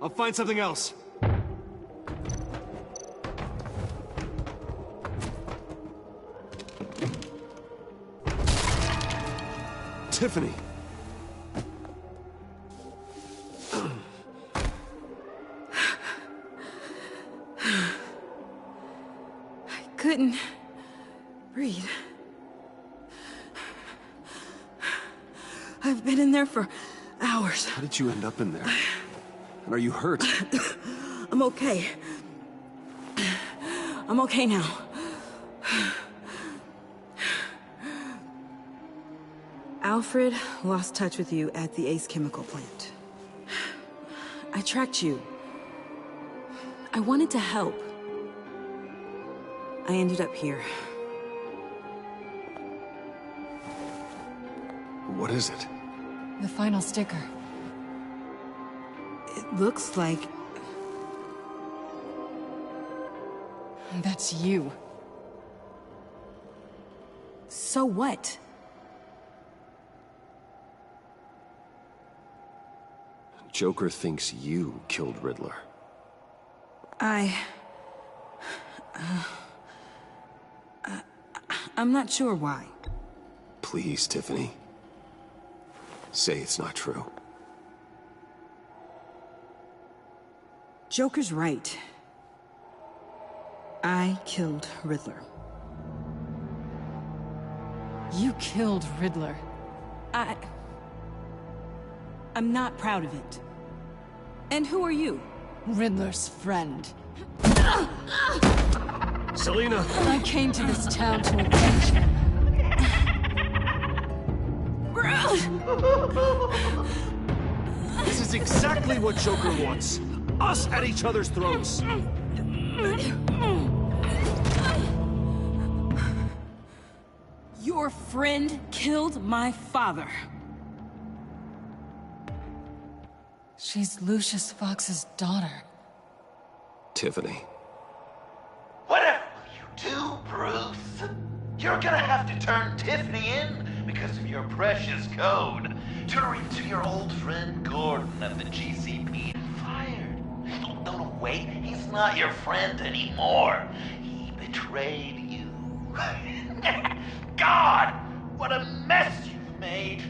I'll find something else. Tiffany. I couldn't breathe. I've been in there for hours. How did you end up in there? And are you hurt? I'm okay. I'm okay now. Alfred lost touch with you at the Ace Chemical plant. I tracked you. I wanted to help. I ended up here. What is it? The final sticker. It looks like... That's you. So what? Joker thinks you killed Riddler. I'm not sure why. Please, Tiffany. Say it's not true. Joker's right. I killed Riddler. You killed Riddler. I'm not proud of it. And who are you? Riddler's friend. Selina! I came to this town to avenge him. This is exactly what Joker wants. Us at each other's throats. Your friend killed my father. She's Lucius Fox's daughter. Tiffany. Whatever will you do, Bruce? You're gonna have to turn Tiffany in because of your precious code. Turn her into your old friend Gordon at the GCP. Fired. No, wait. He's not your friend anymore. He betrayed you. God! What a mess you've made.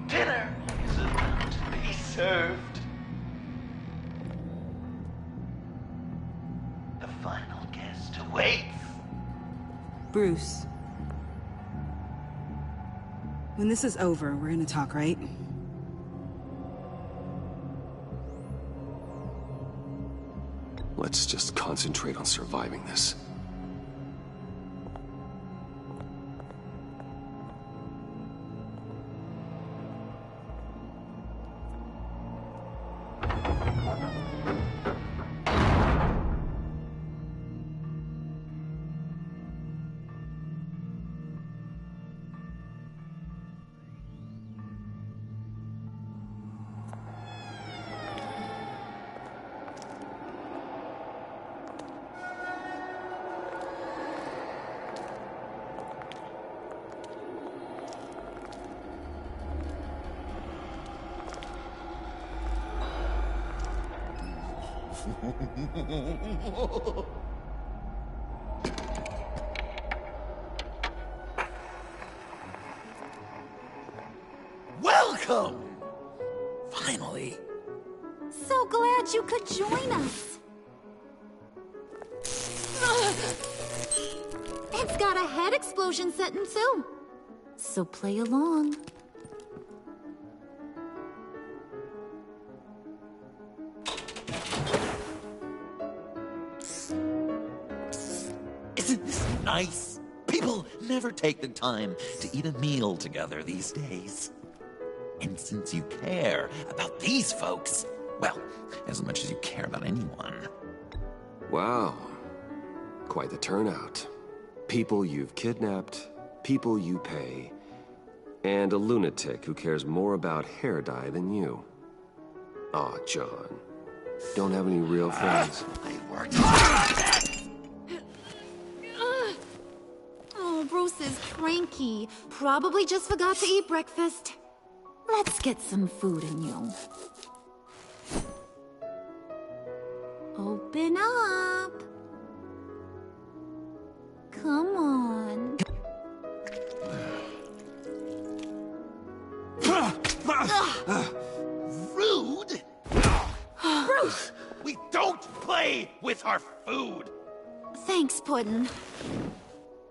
Dinner is about to be served. The final guest awaits. Bruce. When this is over, we're gonna talk, right? Let's just concentrate on surviving this. Welcome! Finally. So glad you could join us. It's got a head explosion setting too. So play along. Isn't this nice? People never take the time to eat a meal together these days. And since you care about these folks, well, as much as you care about anyone. Wow. Quite the turnout. People you've kidnapped, people you pay, and a lunatic who cares more about hair dye than you. Aw, John. Don't have any real friends. I worked hard. Oh, Bruce is cranky. Probably just forgot to eat breakfast. Let's get some food in you. Open up. Come on. Rude? Bruce! We don't play with our food! Thanks, Puddin'.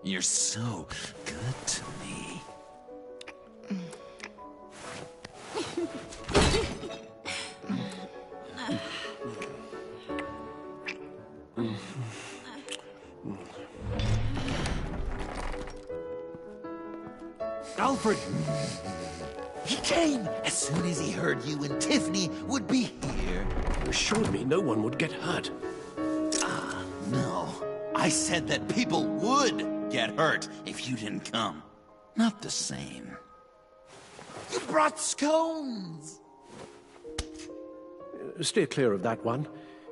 You're so good to me. Alfred! He came as soon as he heard you and Tiffany would be here. You assured me no one would get hurt. No. I said that people would get hurt if you didn't come. Not the same. You brought scones! Steer clear of that one.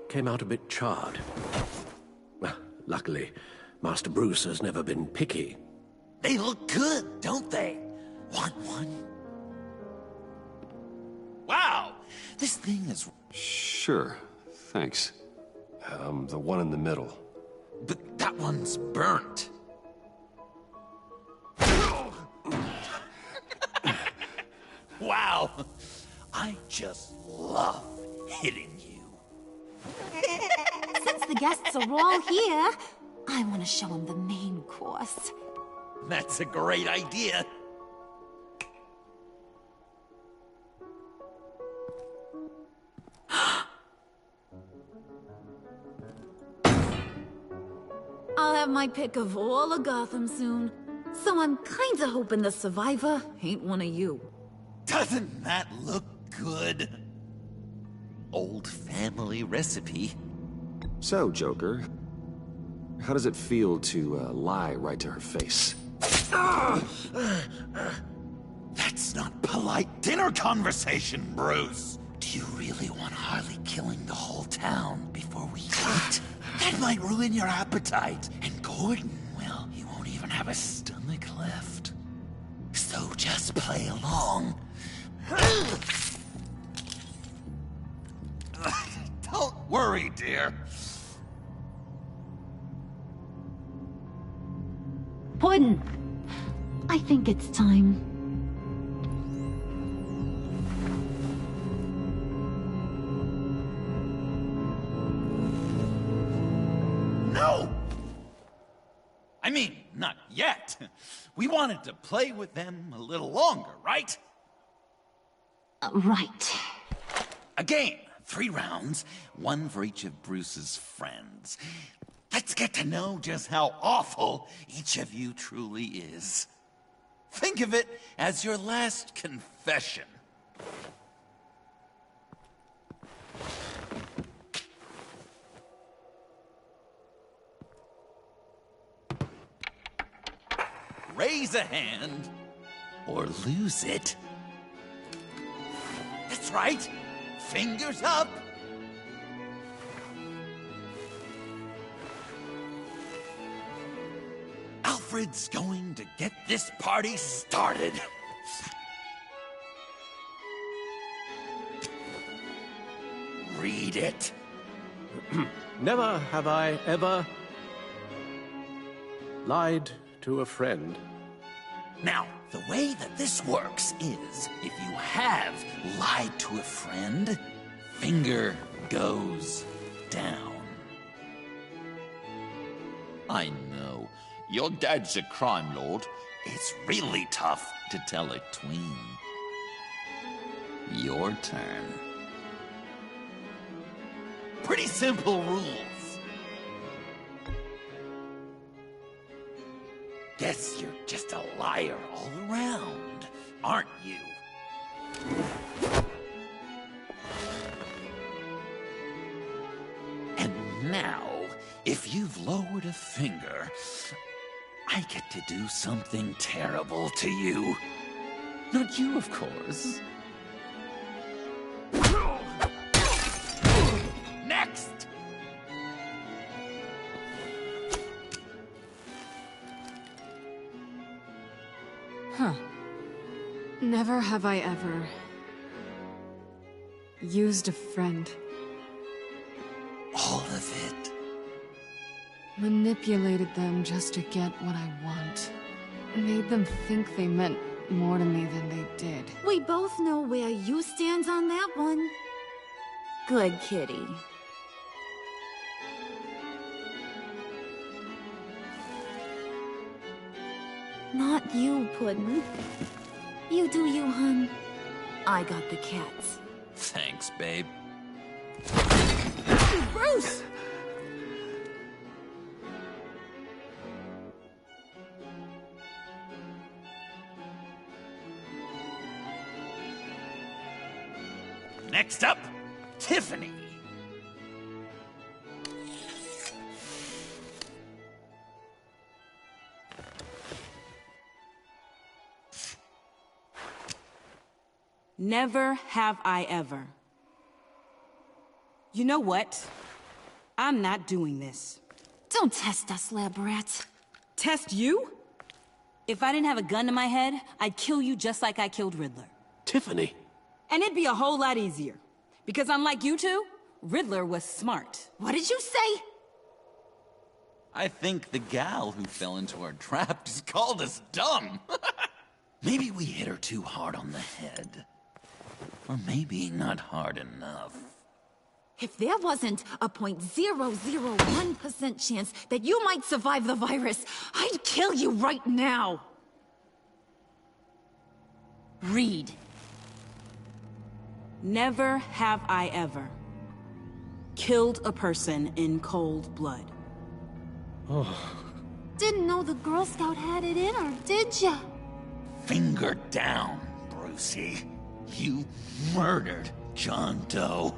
Came out a bit charred. Luckily, Master Bruce has never been picky. They look good, don't they? Want one? Wow! This thing is... Sure, thanks. The one in the middle. But that one's burnt. Wow! I just love hitting you. Since the guests are all here, I want to show them the main course. That's a great idea. I'll have my pick of all of Gotham soon, so I'm kinda hoping the survivor ain't one of you. Doesn't that look good? Old family recipe. So, Joker, how does it feel to lie right to her face? That's not polite dinner conversation, Bruce. Do you really want Harley killing the whole town before we eat? That might ruin your appetite. And Gordon, well, he won't even have a stomach left. So just play along. Don't worry, dear. Puddin', I think it's time. No! I mean, not yet. We wanted to play with them a little longer, right? Right. A game. 3 rounds, 1 for each of Bruce's friends. Let's get to know just how awful each of you truly is. Think of it as your last confession. Raise a hand, or lose it. That's right. Fingers up. Alfred's going to get this party started. Read it. Never have I ever lied to a friend. Now, the way that this works is, if you have lied to a friend, finger goes down. I know, your dad's a crime lord. It's really tough to tell a tween. Your turn. Pretty simple rules. Guess you're just a liar all around, aren't you? And now, if you've lowered a finger, I get to do something terrible to you. Not you, of course. Next! Huh. Never have I ever used a friend. All of it. Manipulated them just to get what I want. Made them think they meant more to me than they did. We both know where you stand on that one. Good kitty. Not you, Puddin'. You do you, hun. I got the cats. Thanks, babe. Bruce! Next up, Tiffany. Never have I ever. You know what? I'm not doing this. Don't test us, lab rat. Test you? If I didn't have a gun to my head, I'd kill you just like I killed Riddler. Tiffany. And it'd be a whole lot easier. Because unlike you two, Riddler was smart. What did you say? I think the gal who fell into our trap just called us dumb. Maybe we hit her too hard on the head. Or maybe not hard enough. If there wasn't a 0.001% chance that you might survive the virus, I'd kill you right now. Read. Never have I ever killed a person in cold blood. Didn't know the Girl Scout had it in her, did ya? Finger down, Brucey. You murdered John Doe.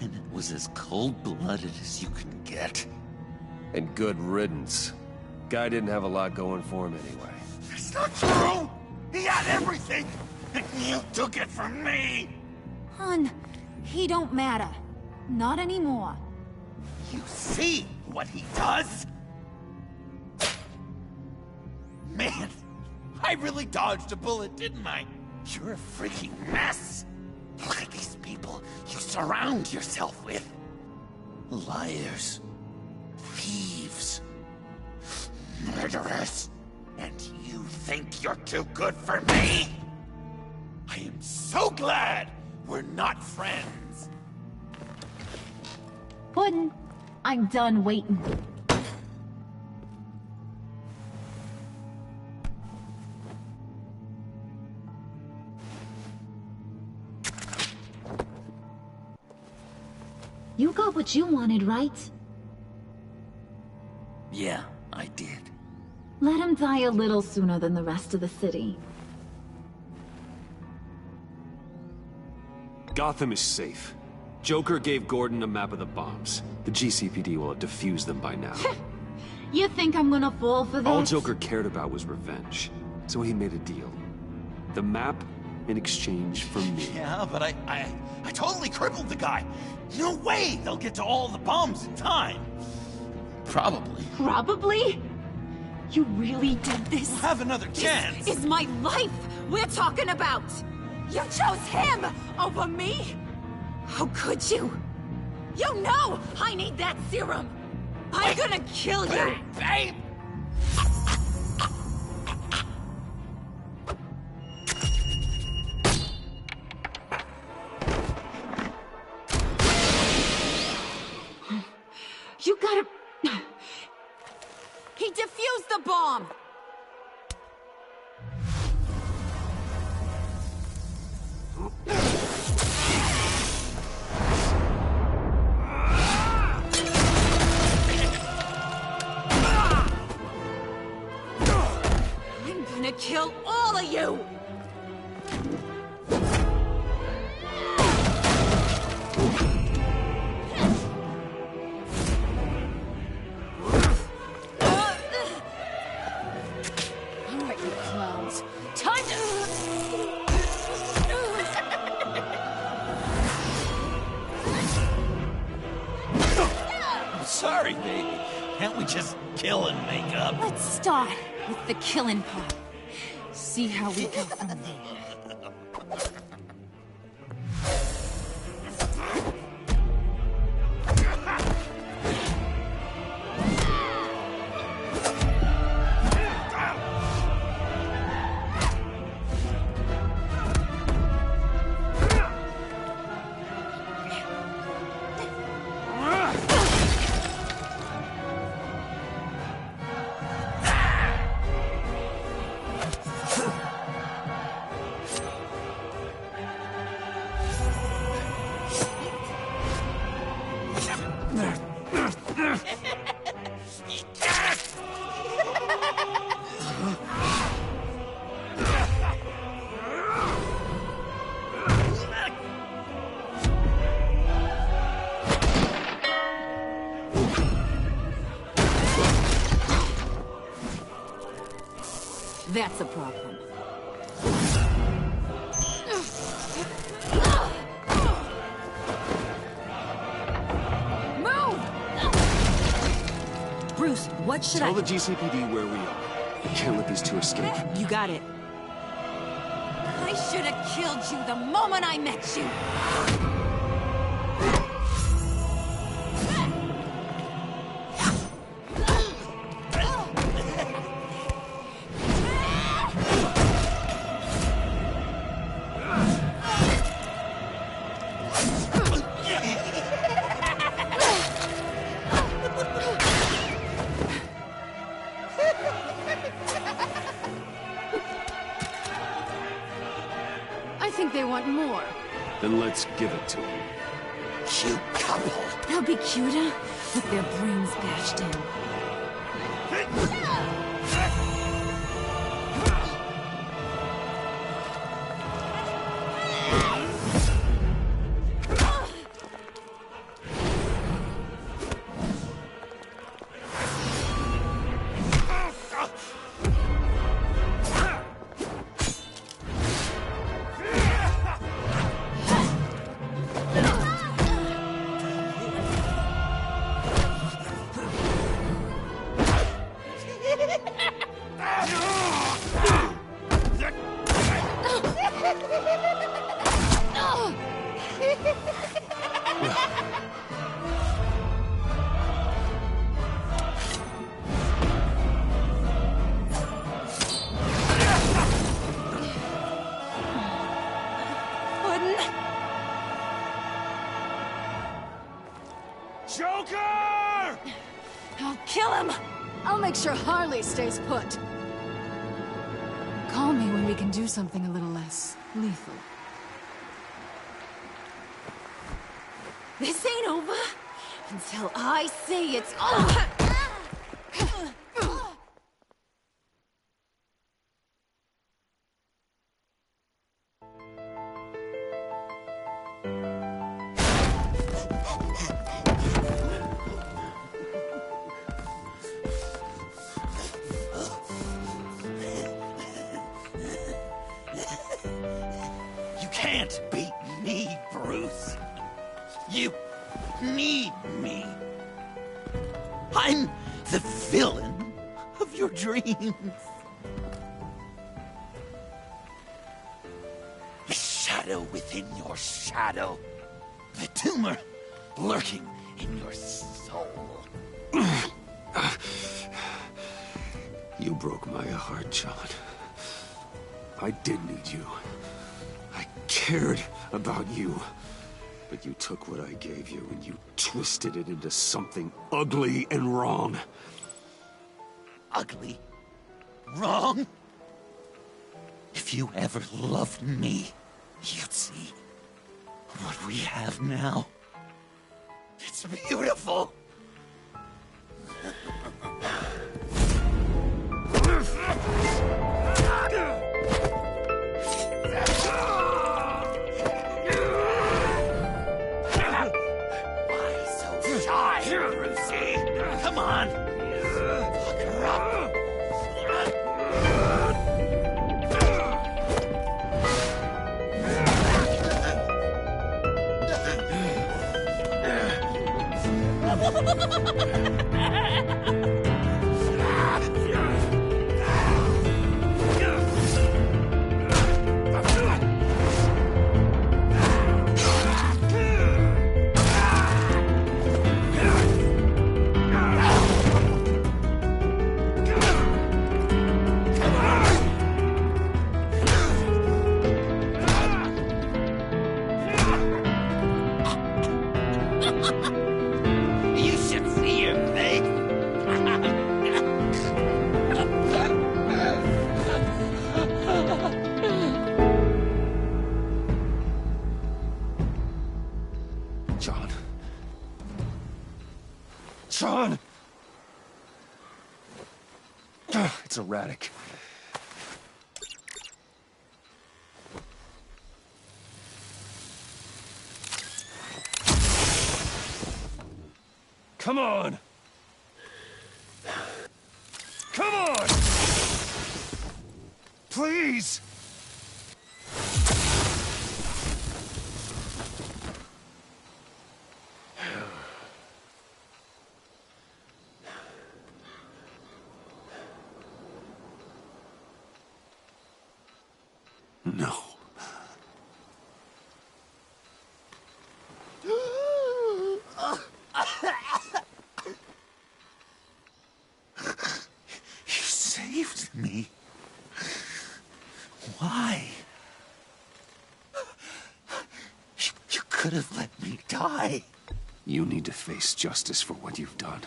And it was as cold-blooded as you can get. And good riddance. Guy didn't have a lot going for him anyway. It's not true! He had everything! And you took it from me! Hun, he don't matter. Not anymore. You see what he does? Man, I really dodged a bullet, didn't I? You're a freaking mess! Look at these people you surround yourself with. Liars. Thieves. Murderers. And you think you're too good for me? I am so glad we're not friends. Puddin', I'm done waiting. You got what you wanted, right? Yeah, I did. Let him die a little sooner than the rest of the city. Gotham is safe. Joker gave Gordon a map of the bombs. The GCPD will have defused them by now. You think I'm gonna fall for that? All Joker cared about was revenge. So he made a deal. The map in exchange for me. Yeah, but I totally crippled the guy. No way they'll get to all the bombs in time. Probably. Probably? You really did this? We'll have another chance. This is my life we're talking about. You chose him over me? How could you? You know I need that serum. I'm gonna kill you. Babe! You gotta... He defused the bomb! I'm gonna kill all of you! Sorry, baby. Can't we just kill and make up? Let's start with the killing part. See how we go from there. That's a problem. Bruce, what should Tell the GCPD where we are. We can't let these two escape. You got it. I should have killed you the moment I met you! I think they want more. Then let's give it to them. Cute couple. They'll be cuter with their brains bashed in. Joker! I'll kill him! I'll make sure Harley stays put. Call me when we can do something a little less lethal. This ain't over until I say it's over! You can't beat me, Bruce. You need me. I'm the villain of your dreams. The shadow within your shadow. The tumor lurking in your soul. You broke my heart, John. I did need you. I cared about you. But you took what I gave you and you twisted it into something ugly and wrong. Ugly? Wrong? If you ever loved me, you'd see what we have now. It's beautiful. Why so shy, Brucey? Come on. Look her up. You should see your face. John. John! It's erratic. Come on! Come on! Please! No. You saved me. Why? You could have let me die. You need to face justice for what you've done.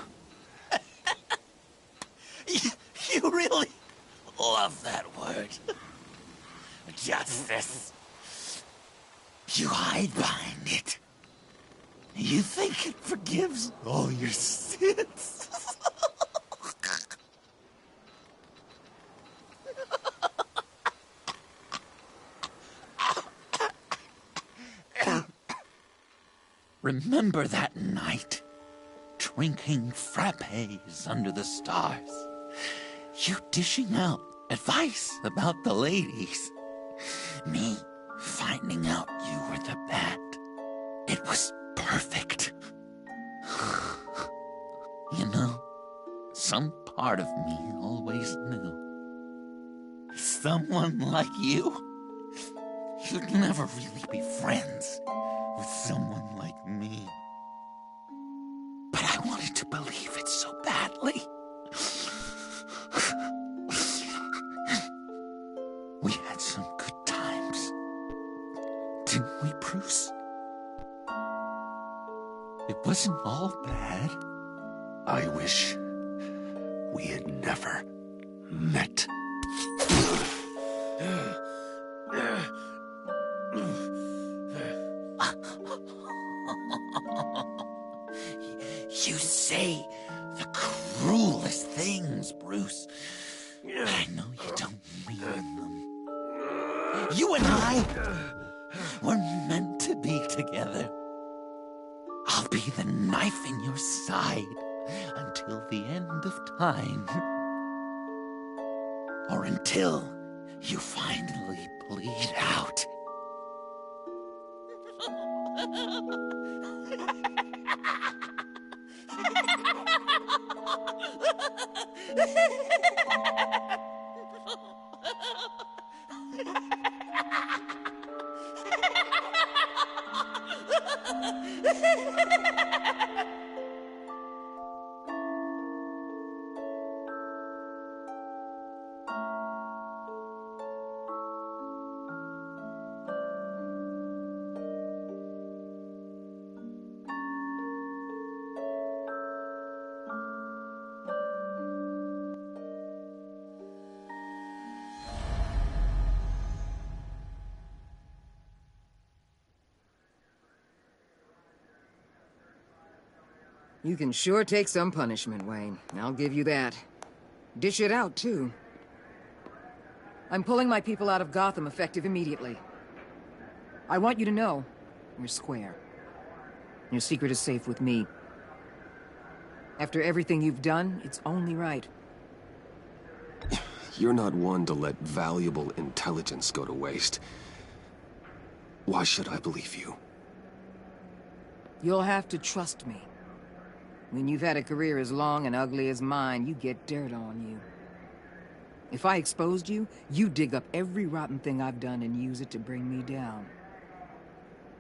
You really love that word. Justice. You hide behind it. You think it forgives all your sins. Remember that night, drinking frappes under the stars. You dishing out advice about the ladies. Me finding out you were the bat. It was perfect. You know, some part of me always knew. Someone like you, you'd never really be friends with someone like me. But I wanted to believe it so badly. We had some good times, didn't we, Bruce? It wasn't all bad. I wish we had never met. You say the cruelest things, Bruce. I know you don't mean them. You and I were meant to be together. I'll be the knife in your side until the end of time. Or until you finally bleed out. You can sure take some punishment, Wayne. I'll give you that. Dish it out, too. I'm pulling my people out of Gotham effective immediately. I want you to know, you're square. Your secret is safe with me. After everything you've done, it's only right. You're not one to let valuable intelligence go to waste. Why should I believe you? You'll have to trust me. When you've had a career as long and ugly as mine, you get dirt on you. If I exposed you, you'd dig up every rotten thing I've done and use it to bring me down.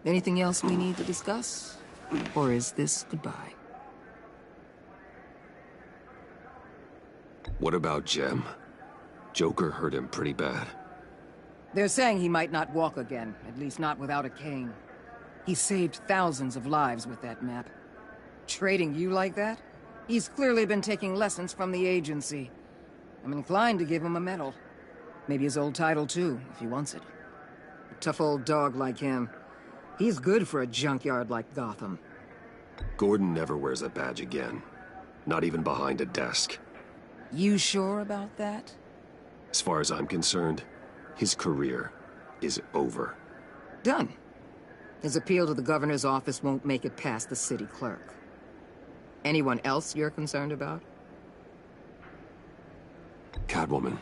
Anything else we need to discuss? Or is this goodbye? What about Jem? Joker hurt him pretty bad. They're saying he might not walk again, at least not without a cane. He saved thousands of lives with that map. Trading you like that? He's clearly been taking lessons from the agency. I'm inclined to give him a medal. Maybe his old title too, if he wants it. A tough old dog like him. He's good for a junkyard like Gotham. Gordon never wears a badge again. Not even behind a desk. You sure about that? As far as I'm concerned, his career is over. Done. His appeal to the governor's office won't make it past the city clerk. Anyone else you're concerned about? Catwoman.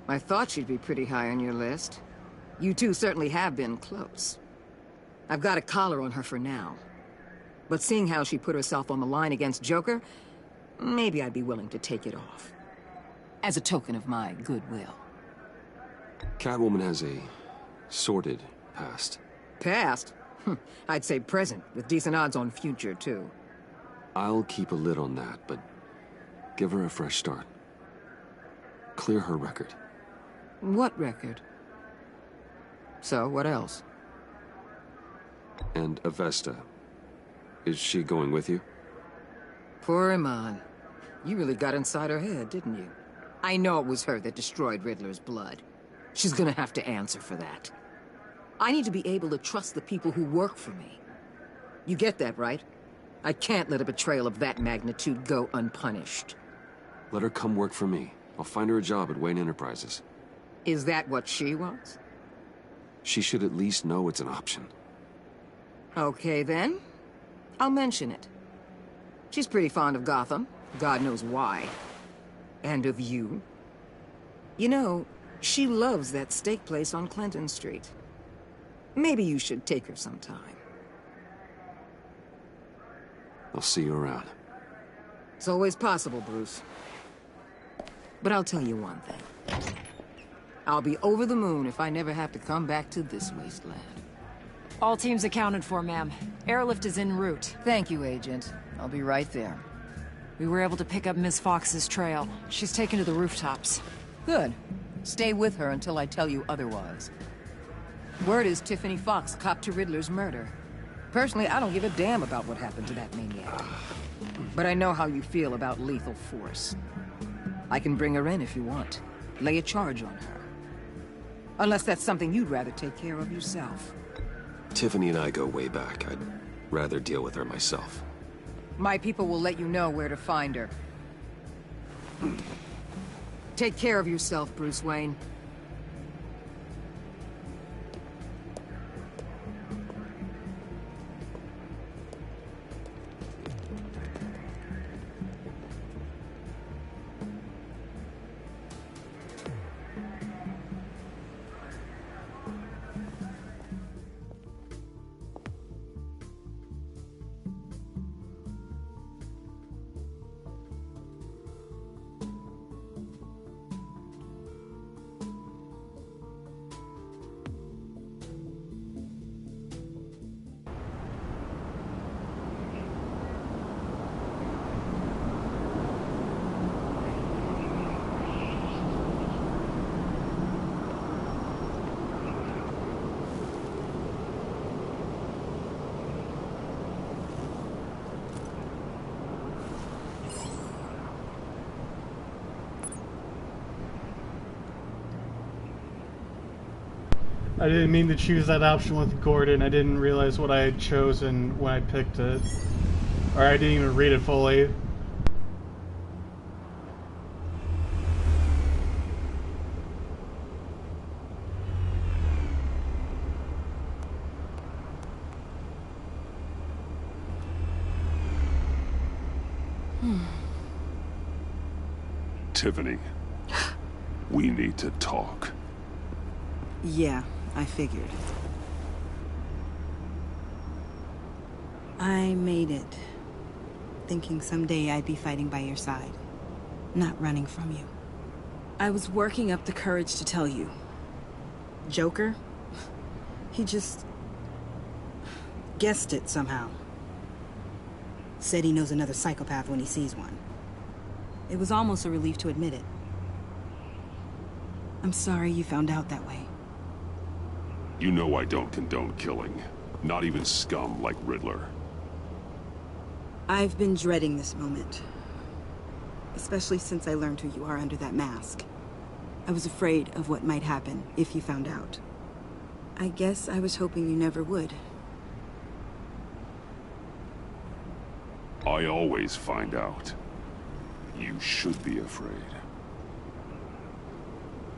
I thought she'd be pretty high on your list. You two certainly have been close. I've got a collar on her for now. But seeing how she put herself on the line against Joker, maybe I'd be willing to take it off. As a token of my goodwill. Catwoman has a sordid past. Past? I'd say present, with decent odds on future, too. I'll keep a lid on that, but give her a fresh start. Clear her record. What record? So, what else? And Avesta. Is she going with you? Poor Iman. You really got inside her head, didn't you? I know it was her that destroyed Riddler's blood. She's gonna have to answer for that. I need to be able to trust the people who work for me. You get that, right? I can't let a betrayal of that magnitude go unpunished. Let her come work for me. I'll find her a job at Wayne Enterprises. Is that what she wants? She should at least know it's an option. Okay, then. I'll mention it. She's pretty fond of Gotham. God knows why. And of you. You know, she loves that steak place on Clinton Street. Maybe you should take her sometime. I'll see you around. It's always possible, Bruce. But I'll tell you one thing. I'll be over the moon if I never have to come back to this wasteland. All teams accounted for, ma'am. Airlift is en route. Thank you, Agent. I'll be right there. We were able to pick up Miss Fox's trail. She's taken to the rooftops. Good. Stay with her until I tell you otherwise. Word is Tiffany Fox copped to Riddler's murder. Personally, I don't give a damn about what happened to that maniac. But I know how you feel about lethal force. I can bring her in if you want. Lay a charge on her. Unless that's something you'd rather take care of yourself. Tiffany and I go way back. I'd rather deal with her myself. My people will let you know where to find her. Take care of yourself, Bruce Wayne. I didn't mean to choose that option with Gordon. I didn't realize what I had chosen when I picked it. Or I didn't even read it fully. Tiffany, we need to talk. Yeah, I figured. I made it, thinking someday I'd be fighting by your side, not running from you. I was working up the courage to tell you. Joker? He just guessed it somehow. Said he knows another psychopath when he sees one. It was almost a relief to admit it. I'm sorry you found out that way. You know I don't condone killing. Not even scum like Riddler. I've been dreading this moment. Especially since I learned who you are under that mask. I was afraid of what might happen if you found out. I guess I was hoping you never would. I always find out. You should be afraid.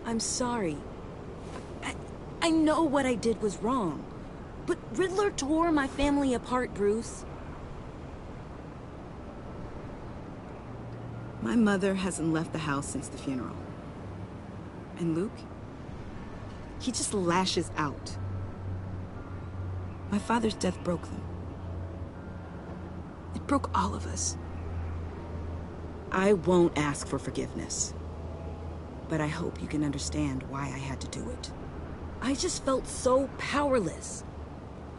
I'm sorry. I know what I did was wrong. But Riddler tore my family apart, Bruce. My mother hasn't left the house since the funeral. And Luke? He just lashes out. My father's death broke them. It broke all of us. I won't ask for forgiveness. But I hope you can understand why I had to do it. I just felt so powerless.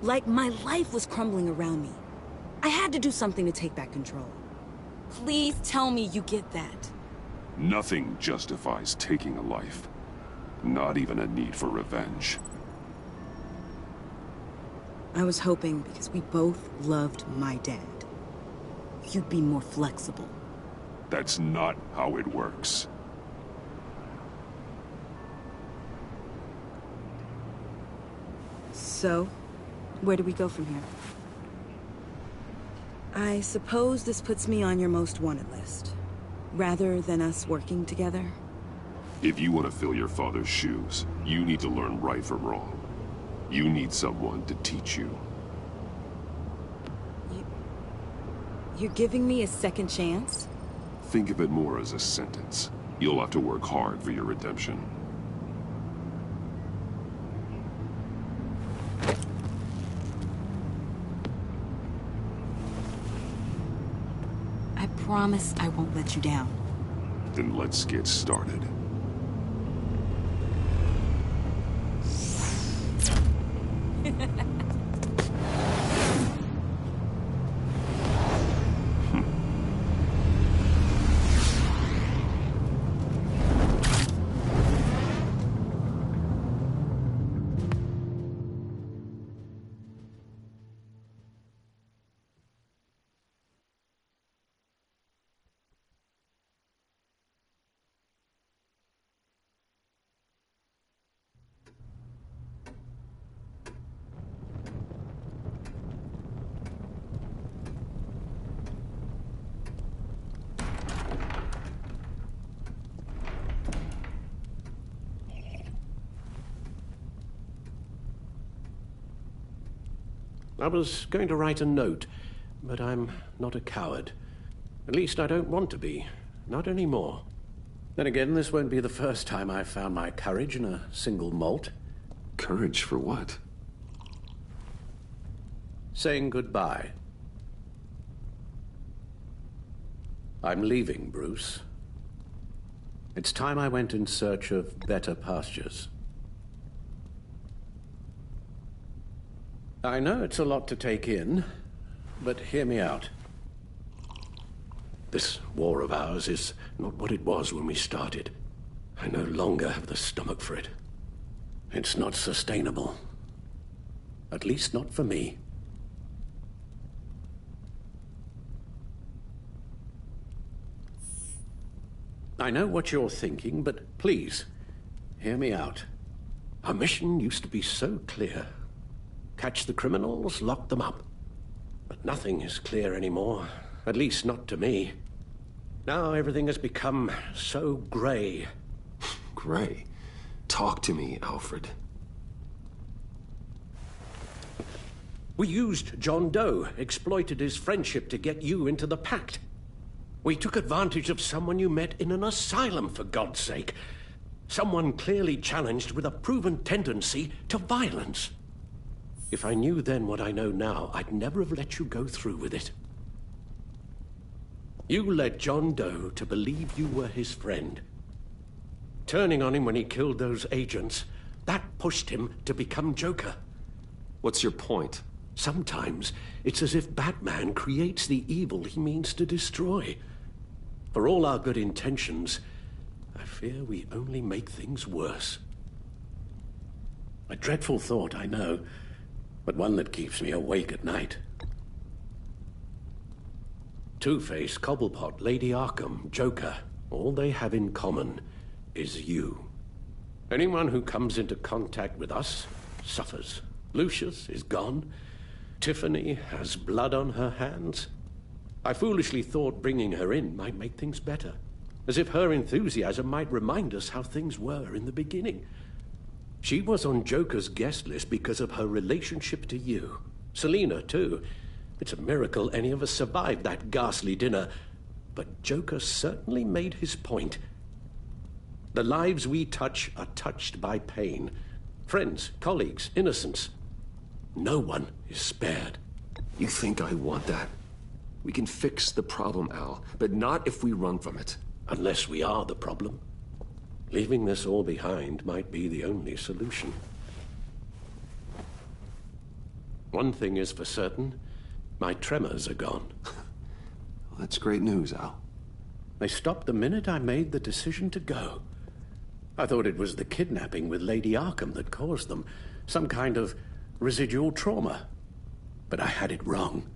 Like my life was crumbling around me. I had to do something to take back control. Please tell me you get that. Nothing justifies taking a life. Not even a need for revenge. I was hoping because we both loved my dad, you'd be more flexible. That's not how it works. So, where do we go from here? I suppose this puts me on your most wanted list, rather than us working together. If you want to fill your father's shoes, you need to learn right from wrong. You need someone to teach you. You're giving me a second chance? Think of it more as a sentence. You'll have to work hard for your redemption. I promise I won't let you down. Then let's get started. I was going to write a note, but I'm not a coward. At least I don't want to be. Not anymore. Then again, this won't be the first time I've found my courage in a single malt. Courage for what? Saying goodbye. I'm leaving, Bruce. It's time I went in search of better pastures. I know it's a lot to take in, but hear me out. This war of ours is not what it was when we started. I no longer have the stomach for it. It's not sustainable. At least not for me. I know what you're thinking, but please, hear me out. Our mission used to be so clear. Catch the criminals, lock them up. But nothing is clear anymore, at least not to me. Now everything has become so gray. Gray? Talk to me, Alfred. We used John Doe, exploited his friendship to get you into the pact. We took advantage of someone you met in an asylum, for God's sake. Someone clearly challenged with a proven tendency to violence. If I knew then what I know now, I'd never have let you go through with it. You led John Doe to believe you were his friend. Turning on him when he killed those agents, that pushed him to become Joker. What's your point? Sometimes it's as if Batman creates the evil he means to destroy. For all our good intentions, I fear we only make things worse. A dreadful thought, I know, but one that keeps me awake at night. Two-Face, Cobblepot, Lady Arkham, Joker, all they have in common is you. Anyone who comes into contact with us suffers. Lucius is gone. Tiffany has blood on her hands. I foolishly thought bringing her in might make things better, as if her enthusiasm might remind us how things were in the beginning. She was on Joker's guest list because of her relationship to you. Selina, too. It's a miracle any of us survived that ghastly dinner, but Joker certainly made his point. The lives we touch are touched by pain. Friends, colleagues, innocents. No one is spared. You think I want that? We can fix the problem, Al, but not if we run from it. Unless we are the problem. Leaving this all behind might be the only solution. One thing is for certain, my tremors are gone. Well, that's great news, Al. They stopped the minute I made the decision to go. I thought it was the kidnapping with Lady Arkham that caused them. Some kind of residual trauma. But I had it wrong.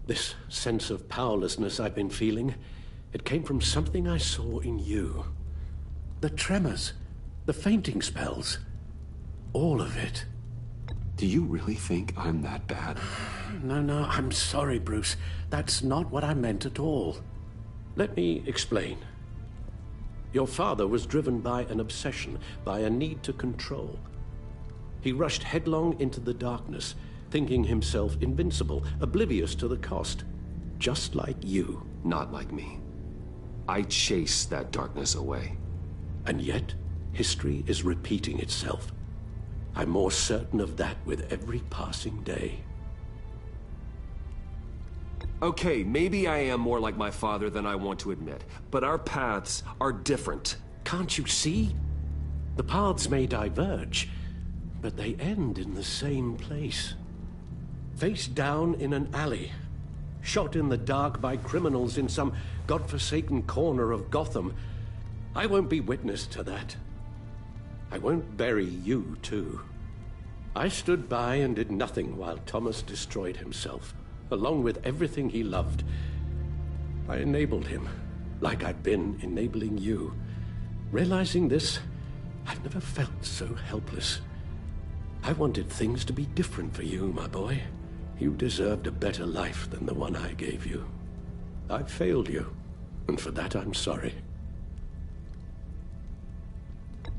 This sense of powerlessness I've been feeling, it came from something I saw in you. The tremors, the fainting spells, all of it. Do you really think I'm that bad? No, I'm sorry, Bruce. That's not what I meant at all. Let me explain. Your father was driven by an obsession, by a need to control. He rushed headlong into the darkness, thinking himself invincible, oblivious to the cost. Just like you. Not like me. I chased that darkness away. And yet, history is repeating itself. I'm more certain of that with every passing day. Okay, maybe I am more like my father than I want to admit, but our paths are different. Can't you see? The paths may diverge, but they end in the same place. Face down in an alley, shot in the dark by criminals in some godforsaken corner of Gotham. I won't be witness to that. I won't bury you, too. I stood by and did nothing while Thomas destroyed himself, along with everything he loved. I enabled him, like I'd been enabling you. Realizing this, I've never felt so helpless. I wanted things to be different for you, my boy. You deserved a better life than the one I gave you. I failed you, and for that I'm sorry.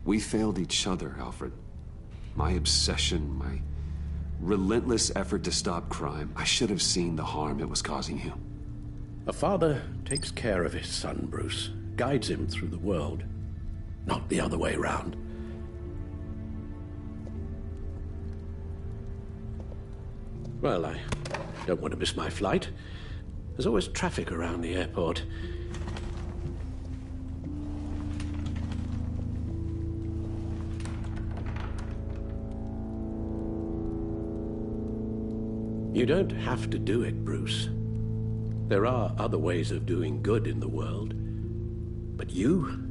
We failed each other, Alfred. My obsession, my relentless effort to stop crime. I should have seen the harm it was causing you. A father takes care of his son, Bruce. Guides him through the world. Not the other way around. Well, I don't want to miss my flight. There's always traffic around the airport. You don't have to do it, Bruce. There are other ways of doing good in the world. But you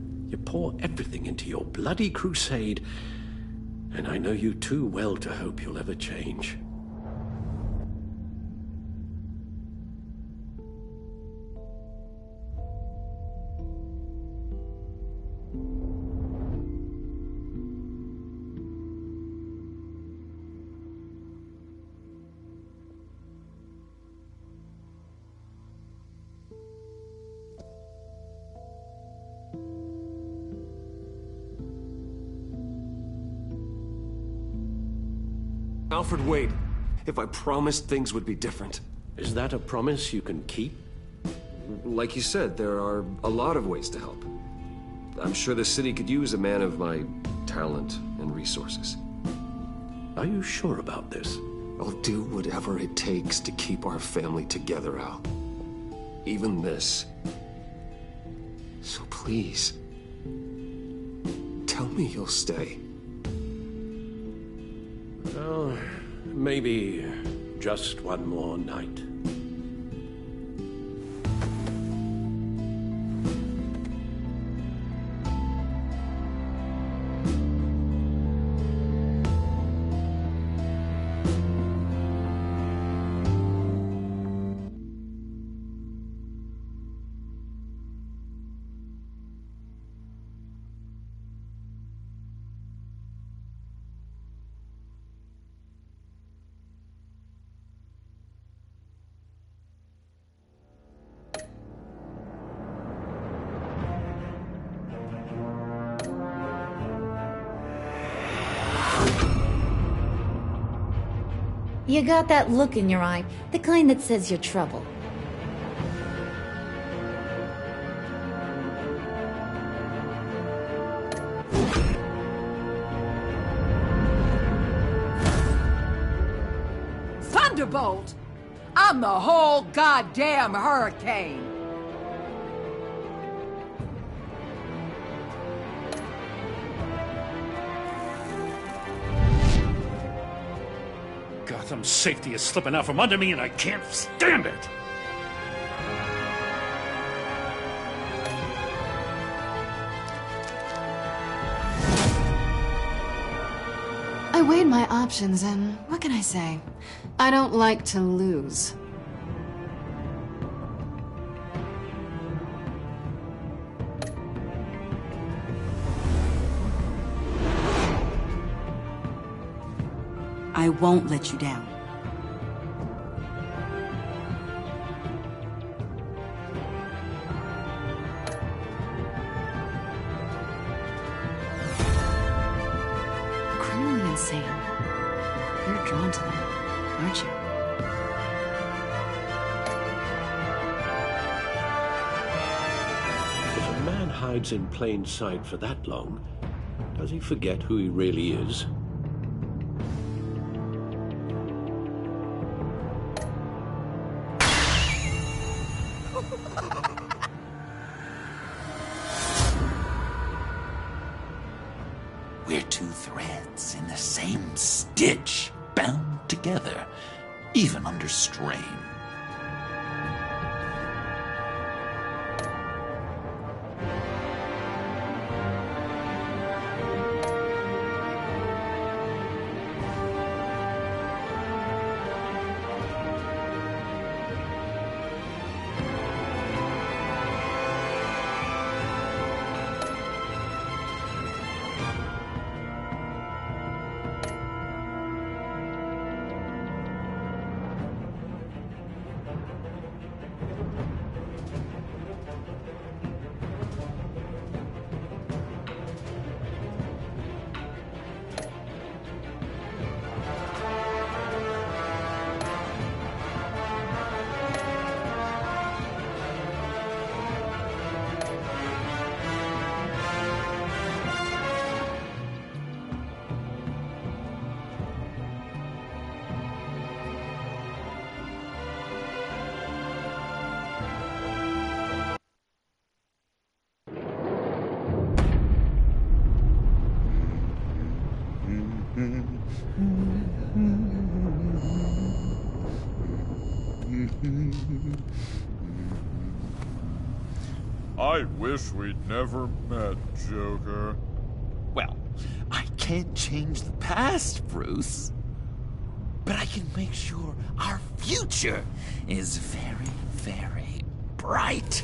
pour everything into your bloody crusade, and I know you too well to hope you'll ever change. Alfred, wait. If I promised things would be different. Is that a promise you can keep? Like you said, there are a lot of ways to help. I'm sure the city could use a man of my talent and resources. Are you sure about this? I'll do whatever it takes to keep our family together, Al. Even this. So please, tell me you'll stay. Well, maybe just one more night. You got that look in your eye, the kind that says you're trouble. thunderbolt. I'm the whole goddamn hurricane. Gotham's safety is slipping out from under me and I can't stand it! I weighed my options and what can I say? I don't like to lose. I won't let you down. Criminally insane. You're drawn to them, aren't you? If a man hides in plain sight for that long, does he forget who he really is? We're two threads in the same stitch, bound together, even under strain. I wish we'd never met, Joker. Well, I can't change the past, Bruce. But I can make sure our future is very, very bright.